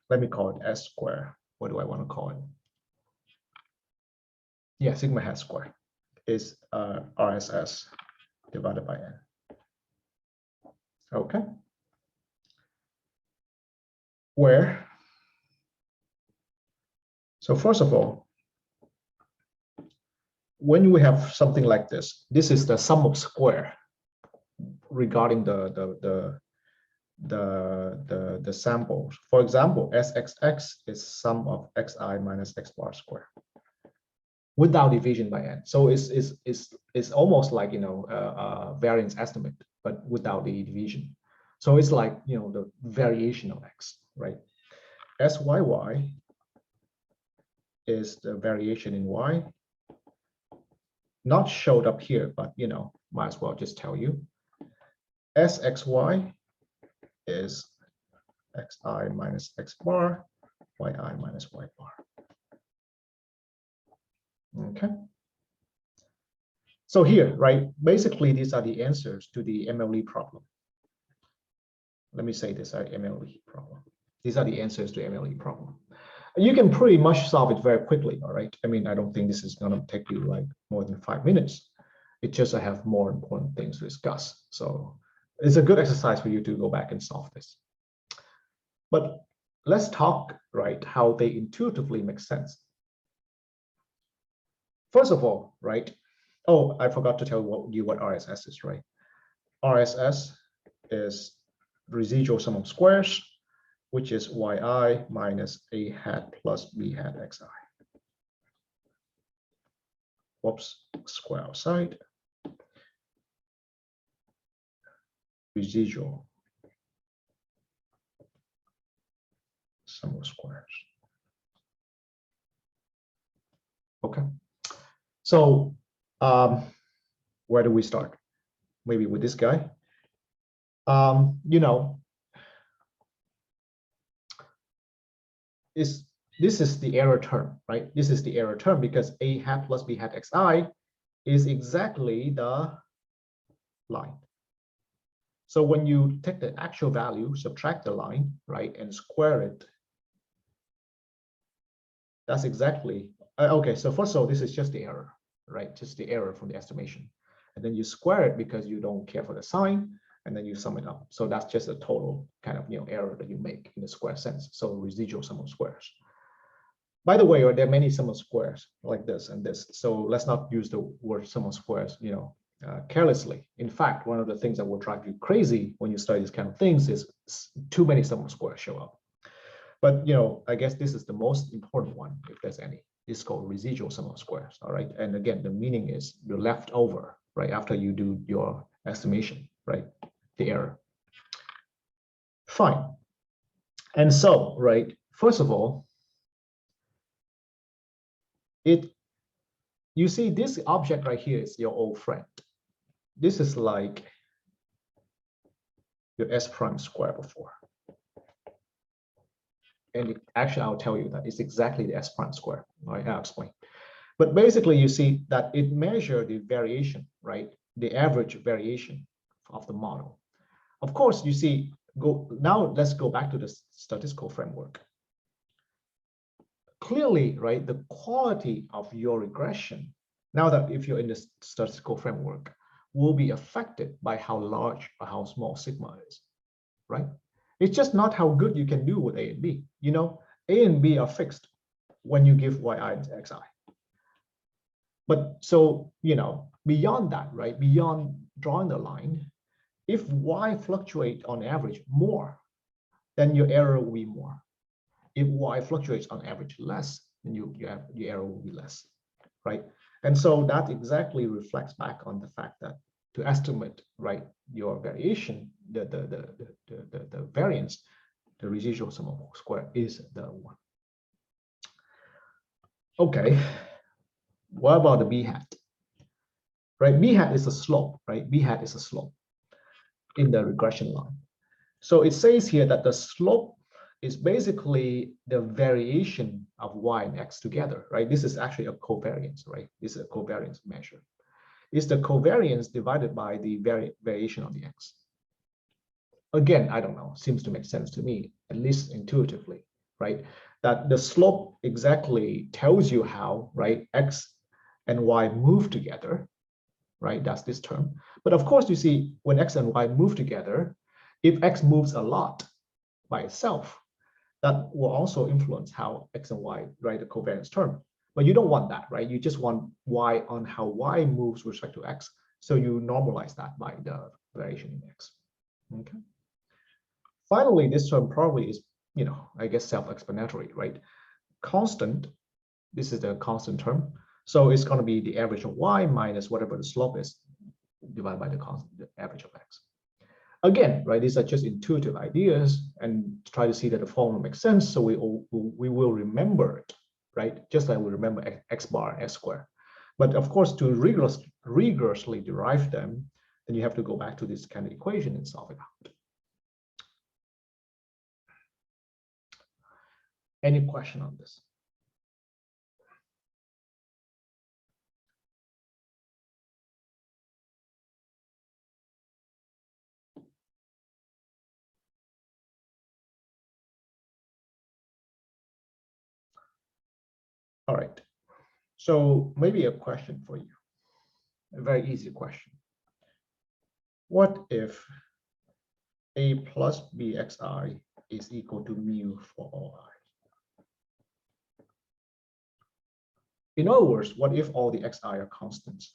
let me call it S square. What do I want to call it? Yeah, sigma hat square is RSS divided by N. Okay. Where? So first of all, when we have something like this is the sum of square regarding the samples. For example, SXX is sum of XI minus X bar square without division by N. So it's almost like, you know, variance estimate, but without the division. So it's like, you know, the variation of X, right? SYY is the variation in Y. Not showed up here, but, you know, might as well just tell you. SXY is XI minus X bar, YI minus Y bar. Okay. So here, right, basically these are the answers to the MLE problem. Let me say this, MLE problem. These are the answers to MLE problem. You can pretty much solve it very quickly, all right? I mean, I don't think this is gonna take you like more than 5 minutes. It just I have more important things to discuss. So it's a good exercise for you to go back and solve this. But let's talk, right, how they intuitively make sense. First of all, right, oh, I forgot to tell you what RSS is, right? RSS is residual sum of squares, which is yi minus a hat plus b hat xi. Whoops, square outside. Residual sum of squares. Okay. So where do we start? Maybe with this guy. You know, this is the error term, right? This is the error term because a hat plus b hat xi is exactly the line. So when you take the actual value, subtract the line, right, and square it, that's exactly, okay, so first of all, this is just the error, right? Just the error from the estimation. And then you square it because you don't care for the sign, and then you sum it up. So that's just a total kind of, you know, error that you make in the square sense. So residual sum of squares. By the way, there are many sum of squares like this and this. So let's not use the word sum of squares, you know, carelessly. In fact, one of the things that will drive you crazy when you study these kind of things is too many sum of squares show up. But, you know, I guess this is the most important one, if there's any. It's called residual sum of squares, all right? And again, the meaning is the leftover, right, after you do your estimation, right, the error. Fine. And so, right, first of all, you see this object right here is your old friend. This is like your S prime square before. And actually, I'll tell you that it's exactly the S prime square. Right? I'll explain. But basically, you see that it measures the variation, right? The average variation of the model. Of course, you see, now let's go back to the statistical framework. Clearly, right, the quality of your regression, now that if you're in the statistical framework, will be affected by how large or how small sigma is, right? It's just not how good you can do with A and B. You know, A and B are fixed when you give yi and xi. But so, you know, beyond that, right, beyond drawing the line, if y fluctuate on average more, then your error will be more. If y fluctuates on average less, then your error will be less, right? And so that exactly reflects back on the fact that to estimate, right, your variation, the variance, the residual sum of square is the one. Okay, what about the b hat? Right, b hat is a slope, right? B hat is a slope in the regression line. So it says here that the slope is basically the variation of y and x together, right? This is actually a covariance, right? This is a covariance measure. It's the covariance divided by the variation of the x. Again, I don't know, seems to make sense to me, at least intuitively, right? That the slope exactly tells you how, right, x and y move together, right? That's this term. But of course, you see, when x and y move together, if x moves a lot by itself, that will also influence how x and y, right, the covariance term. But you don't want that, right? You just want y on how y moves with respect to x. So you normalize that by the variation in x. Okay. Finally, this term probably is, you know, I guess self-explanatory, right? Constant, this is the constant term. So it's going to be the average of y minus whatever the slope is divided by the constant, the average of x. Again, right, these are just intuitive ideas, and try to see that the formula makes sense, so we will remember it, right? Just like we remember x bar, s square. But of course, to rigorously derive them, then you have to go back to this kind of equation and solve it out. Any question on this? All right. So maybe a question for you, a very easy question. What if a plus bxi is equal to mu for all I? In other words, what if all the xi are constants?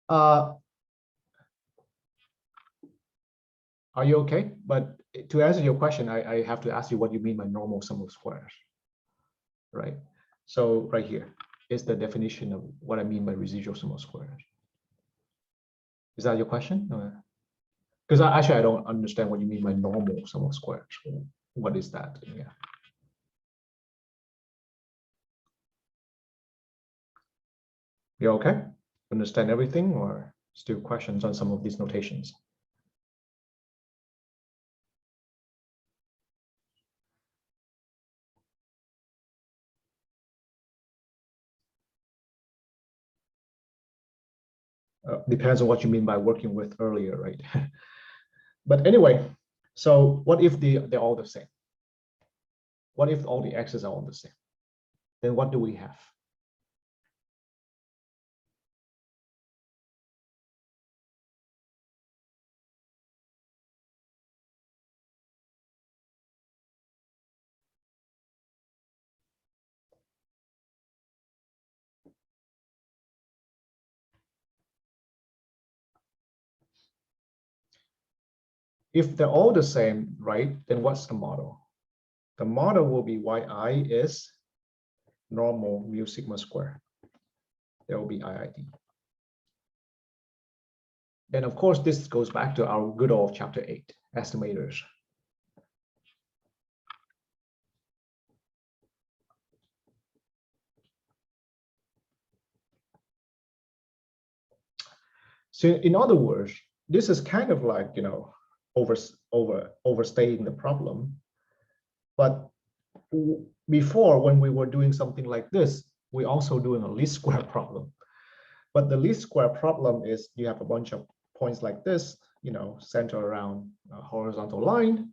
Are you okay? But to answer your question, I have to ask you what you mean by normal sum of squares, right? So right here is the definition of what I mean by residual sum of squares. Is that your question? Because actually I don't understand what you mean by normal sum of squares. What is that? Yeah. You okay? Understand everything, or still questions on some of these notations? Depends on what you mean by working with earlier, right? But anyway, so what if they're all the same? What if all the x's are all the same? Then what do we have? If they're all the same, right, then what's the model? The model will be yi is normal mu sigma square. There will be IID. Then of course, this goes back to our good old chapter 8, estimators. So in other words, this is kind of like, overstating the problem. But before, when we were doing something like this, we also doing a least square problem. But the least square problem is you have a bunch of points like this, center around a horizontal line.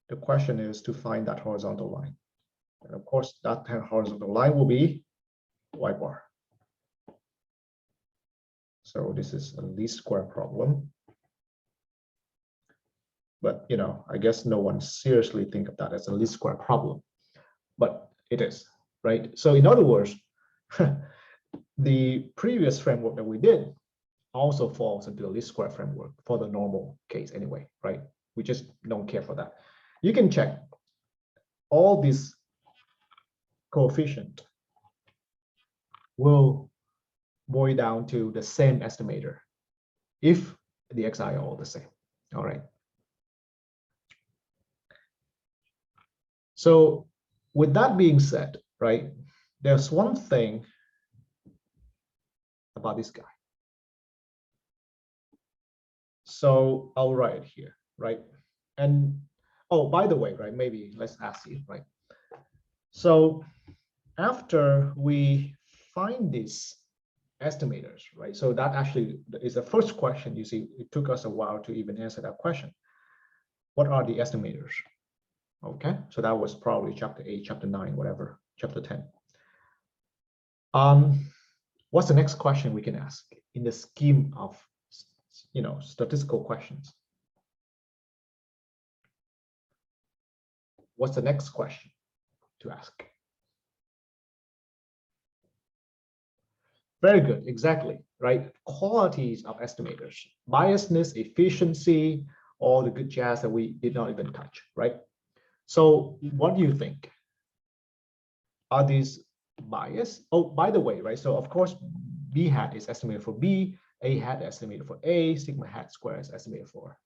The question is to find that horizontal line. And of course, that horizontal line will be y bar. So this is a least square problem. But I guess no one seriously think of that as a least square problem, but it is, right? So in other words, the previous framework that we did also falls into the least square framework for the normal case anyway, right? We just don't care for that. You can check all these coefficient will boil down to the same estimator if the xi are all the same. All right. So with that being said, right, there's one thing about this guy. So I'll write it here, right? And oh, by the way, right, maybe let's ask you, right? So after we find these estimators, right? So that actually is the first question. You see, it took us a while to even answer that question. What are the estimators? Okay, so that was probably chapter 8, chapter 9, whatever, chapter 10. What's the next question we can ask in the scheme of, statistical questions? What's the next question to ask? Very good, exactly, right? Qualities of estimators, biasness, efficiency, all the good jazz that we did not even touch, right? So what do you think? Are these biased? Oh, by the way, right? So of course, B hat is estimated for B, A hat estimated for A, sigma hat square is estimated for,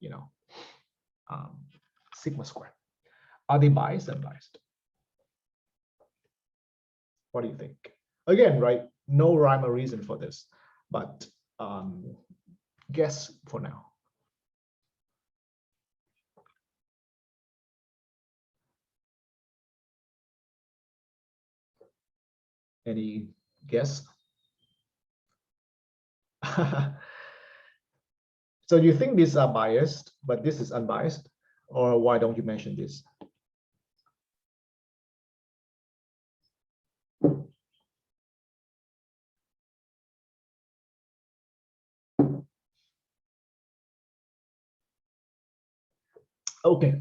sigma square. Are they biased or unbiased? What do you think? Again, right? No rhyme or reason for this, but guess for now. Any guess? So you think these are biased, but this is unbiased? Or why don't you mention this? Okay,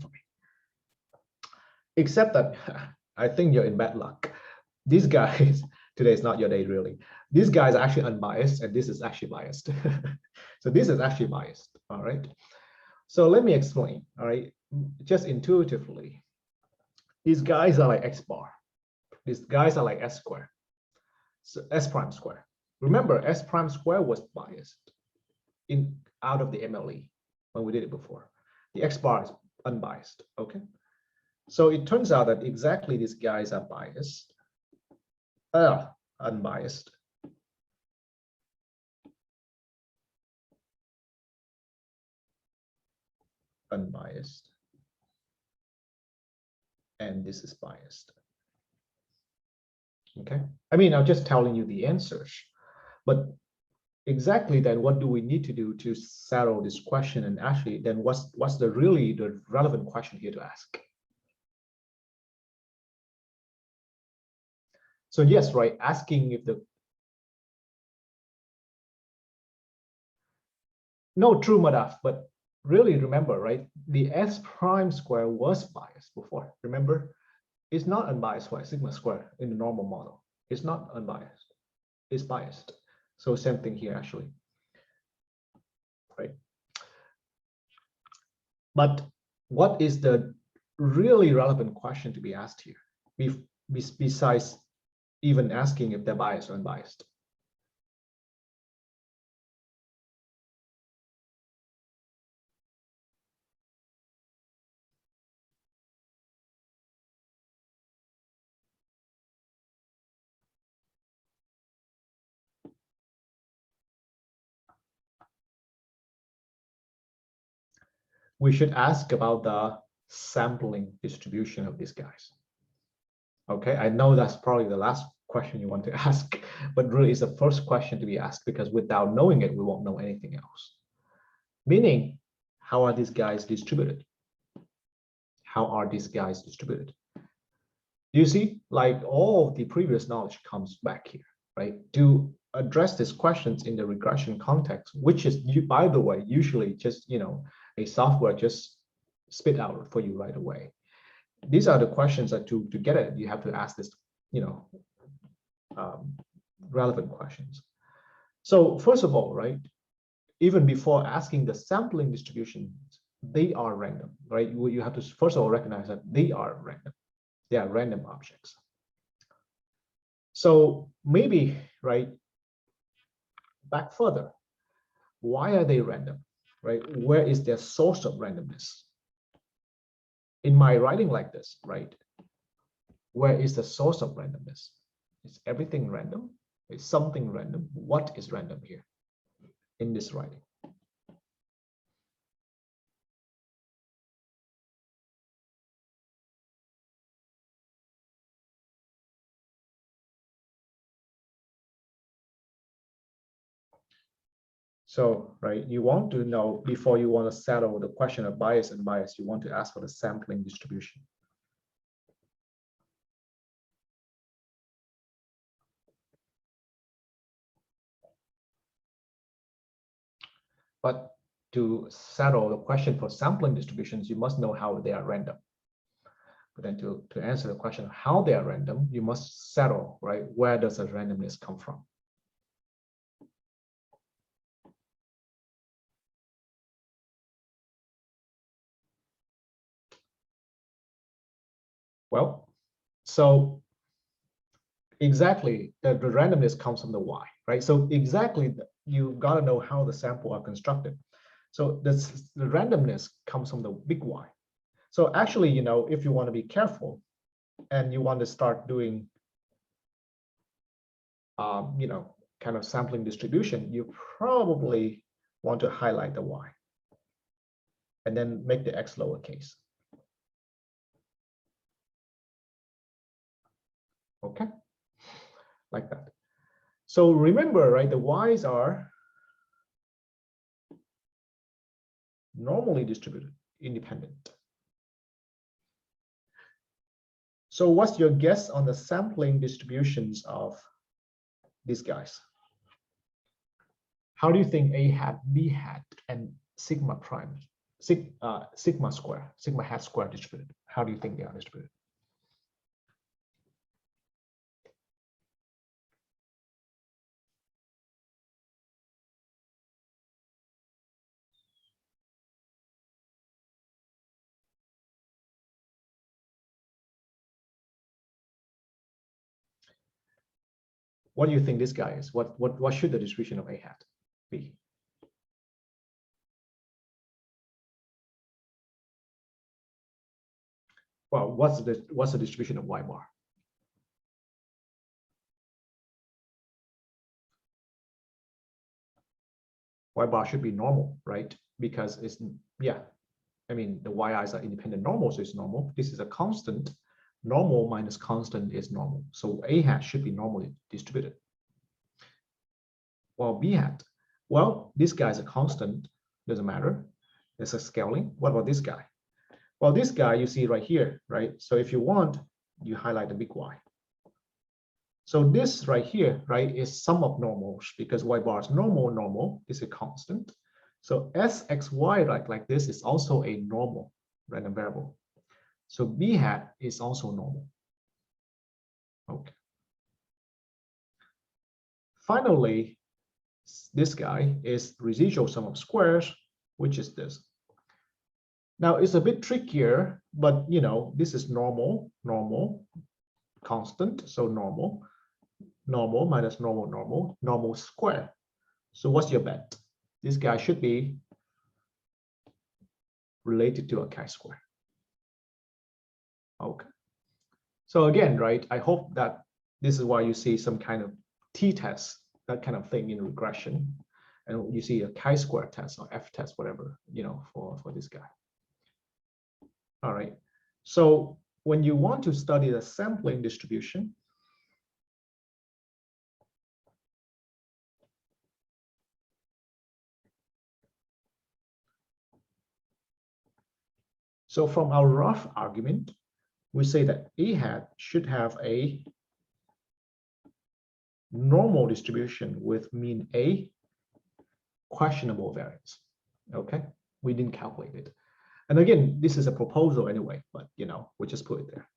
except that I think you're in bad luck. These guys, today is not your day really. These guys are actually unbiased and this is actually biased. So this is actually biased, all right? So let me explain, all right? Just intuitively, these guys are like x bar. These guys are like s square, so s prime square. Remember, s prime square was biased out of the MLE when we did it before. The x bar is unbiased, okay? So it turns out that exactly these guys are biased, unbiased. Unbiased. And this is biased. Okay. I mean, I'm just telling you the answers, but exactly then what do we need to do to settle this question? And actually then what's the really the relevant question here to ask? So yes, right, asking if the no true Madaf, but really remember, right, the s prime square was biased before. Remember, it's not unbiased for sigma square in the normal model. It's not unbiased, it's biased. So same thing here actually, right? But what is the really relevant question to be asked here, besides even asking if they're biased or unbiased? we should ask about the sampling distribution of these guys. Okay, I know that's probably the last question you want to ask, but really it's the first question to be asked, because without knowing it, we won't know anything else. Meaning, how are these guys distributed? How are these guys distributed? You see, like all the previous knowledge comes back here, right? To address these questions in the regression context, which is, by the way, usually just, a software just spit out for you right away. These are the questions that to get it, you have to ask this, relevant questions. So first of all, right, even before asking the sampling distributions, they are random, right? You have to first of all recognize that they are random. They are random objects. So maybe, right, back further, why are they random, right? Where is their source of randomness? In my writing like this, right, where is the source of randomness? Is everything random? Is something random? What is random here in this writing? So, right, you want to know, before you want to settle the question of bias and bias, you want to ask for the sampling distribution. But to settle the question for sampling distributions, you must know how they are random. But then to answer the question of how they are random, you must settle, right, where does the randomness come from? Well, so exactly, the randomness comes from the Y, right? So exactly, you've got to know how the sample are constructed. So the randomness comes from the big Y. So actually, if you want to be careful and you want to start doing, kind of sampling distribution, you probably want to highlight the Y and then make the X lowercase. Okay, like that. So remember, right, the Y's are normally distributed, independent. So what's your guess on the sampling distributions of these guys? How do you think A hat, B hat, and sigma prime, sigma square, sigma hat square distributed? How do you think they are distributed? What do you think this guy is? What should the distribution of A hat be? Well, what's the distribution of Y bar? Y bar should be normal, right? Because it's, yeah, I mean, the yi's are independent normal, so it's normal. This is a constant. Normal minus constant is normal. So A hat should be normally distributed. Well, B hat, well, this guy is a constant, doesn't matter. It's a scaling. What about this guy? Well, this guy you see right here, right? So if you want, you highlight the big Y. So this right here, right, is sum of normals, because Y bar is normal is a constant. So SXY like this is also a normal random variable. So B hat is also normal. Okay. Finally, this guy is residual sum of squares, which is this. Now it's a bit trickier, but this is normal, constant, so normal minus normal square. So what's your bet? This guy should be related to a chi-square. Okay. So again, right, I hope that this is why you see some kind of t-test, that kind of thing in regression. And you see a chi-square test or f test, whatever, for this guy. All right. So when you want to study the sampling distribution, so from our rough argument, we say that A hat should have a normal distribution with mean A, questionable variance. Okay, we didn't calculate it. And again, this is a proposal anyway, but we just put it there.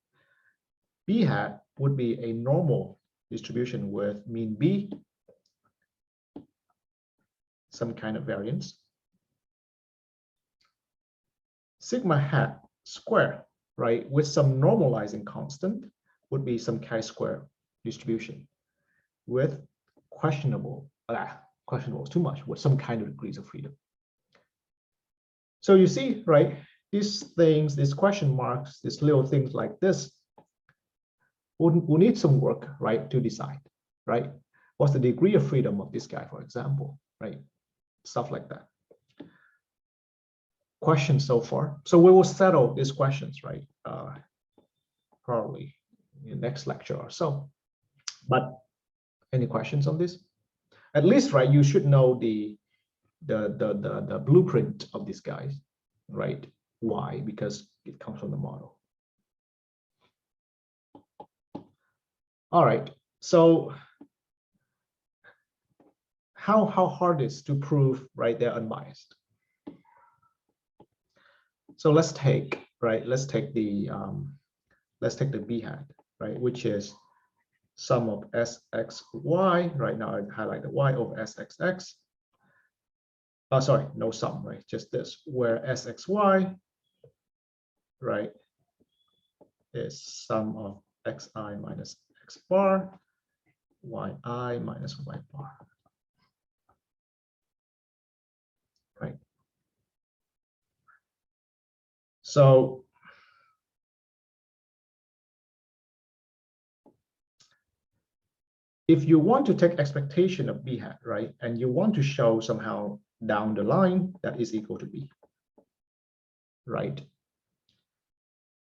B hat would be a normal distribution with mean B, some kind of variance. Sigma hat square, right, with some normalizing constant would be some chi-square distribution with questionable is too much, with some kind of degrees of freedom. So you see, right, these things, these question marks, these little things like this will need some work, right, to decide, right? What's the degree of freedom of this guy, for example, right? Stuff like that. Questions so far. So we will settle these questions, right? Probably in the next lecture or so. But any questions on this? At least, right, you should know the blueprint of these guys, right? Why? Because it comes from the model. All right. So how hard is to prove, right, they're unbiased? So let's take the B hat, right, which is sum of SXY. Right now I highlight the Y over SXX. Oh, sorry, no sum, right? Just this, where SXY, right, is sum of XI minus X bar, YI minus Y bar, right? So if you want to take expectation of B hat, right, and you want to show somehow down the line that is equal to B, right,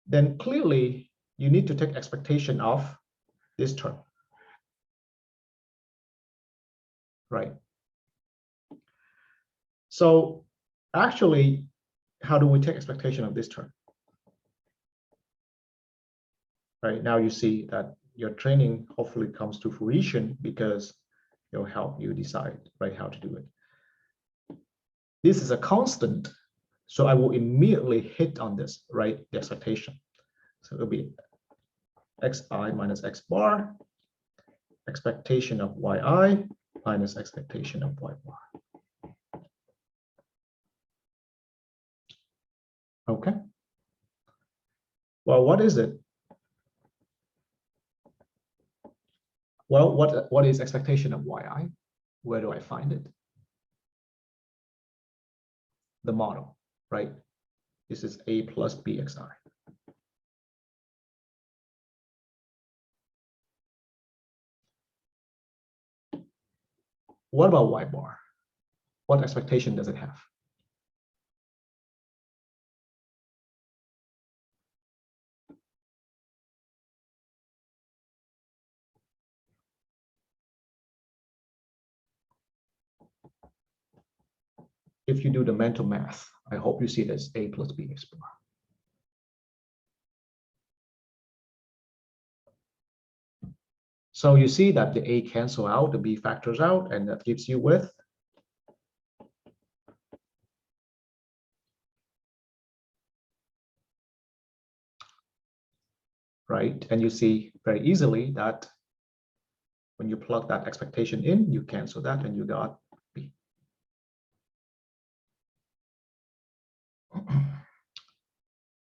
then clearly you need to take expectation of this term, right? So actually, how do we take expectation of this term? Right now you see that your training hopefully comes to fruition because it'll help you decide, right, how to do it. This is a constant, so I will immediately hit on this, right, the expectation. So it'll be Xi minus X bar, expectation of Yi minus expectation of Y bar. Okay. Well, what is it? Well, what is expectation of Yi? Where do I find it? The model, right? This is A plus BXI. What about Y bar? What expectation does it have? If you do the mental math, I hope you see it as A plus BX bar. So you see that the A cancel out, the B factors out, and that gives you with right? And you see very easily that when you plug that expectation in, you cancel that and you got B.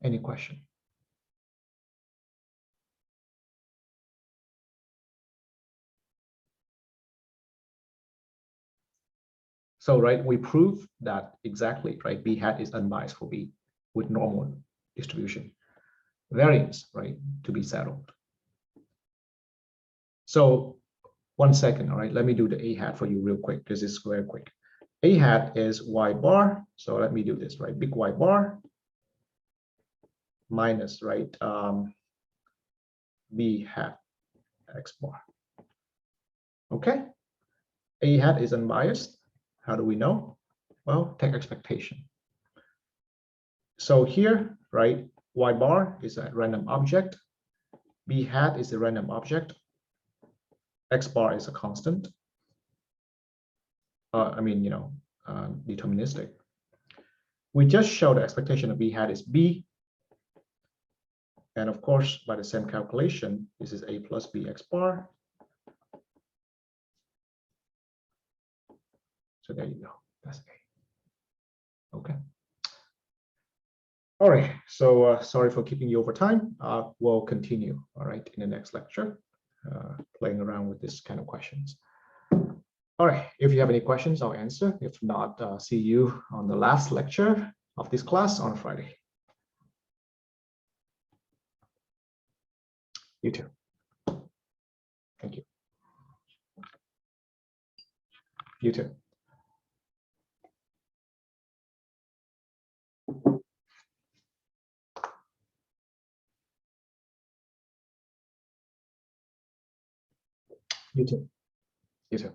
Any question? So, right, we prove that exactly, right? B hat is unbiased for B with normal distribution. Variance, right, to be settled. So 1 second, all right, let me do the A hat for you real quick. This is very quick. A hat is Y bar. So let me do this, right? Big Y bar minus, right, B hat X bar. Okay, A hat is unbiased. How do we know? Well, take expectation. So here, right, Y bar is a random object, B hat is a random object, X bar is a constant. Deterministic. We just show the expectation of B hat is B. And of course, by the same calculation, this is A plus B X bar. So there you go, that's A. Okay. All right, so sorry for keeping you over time. We'll continue, all right, in the next lecture, playing around with this kind of questions. All right, if you have any questions, I'll answer. If not, see you on the last lecture of this class on Friday. You too. Thank you. You too. You too. You too.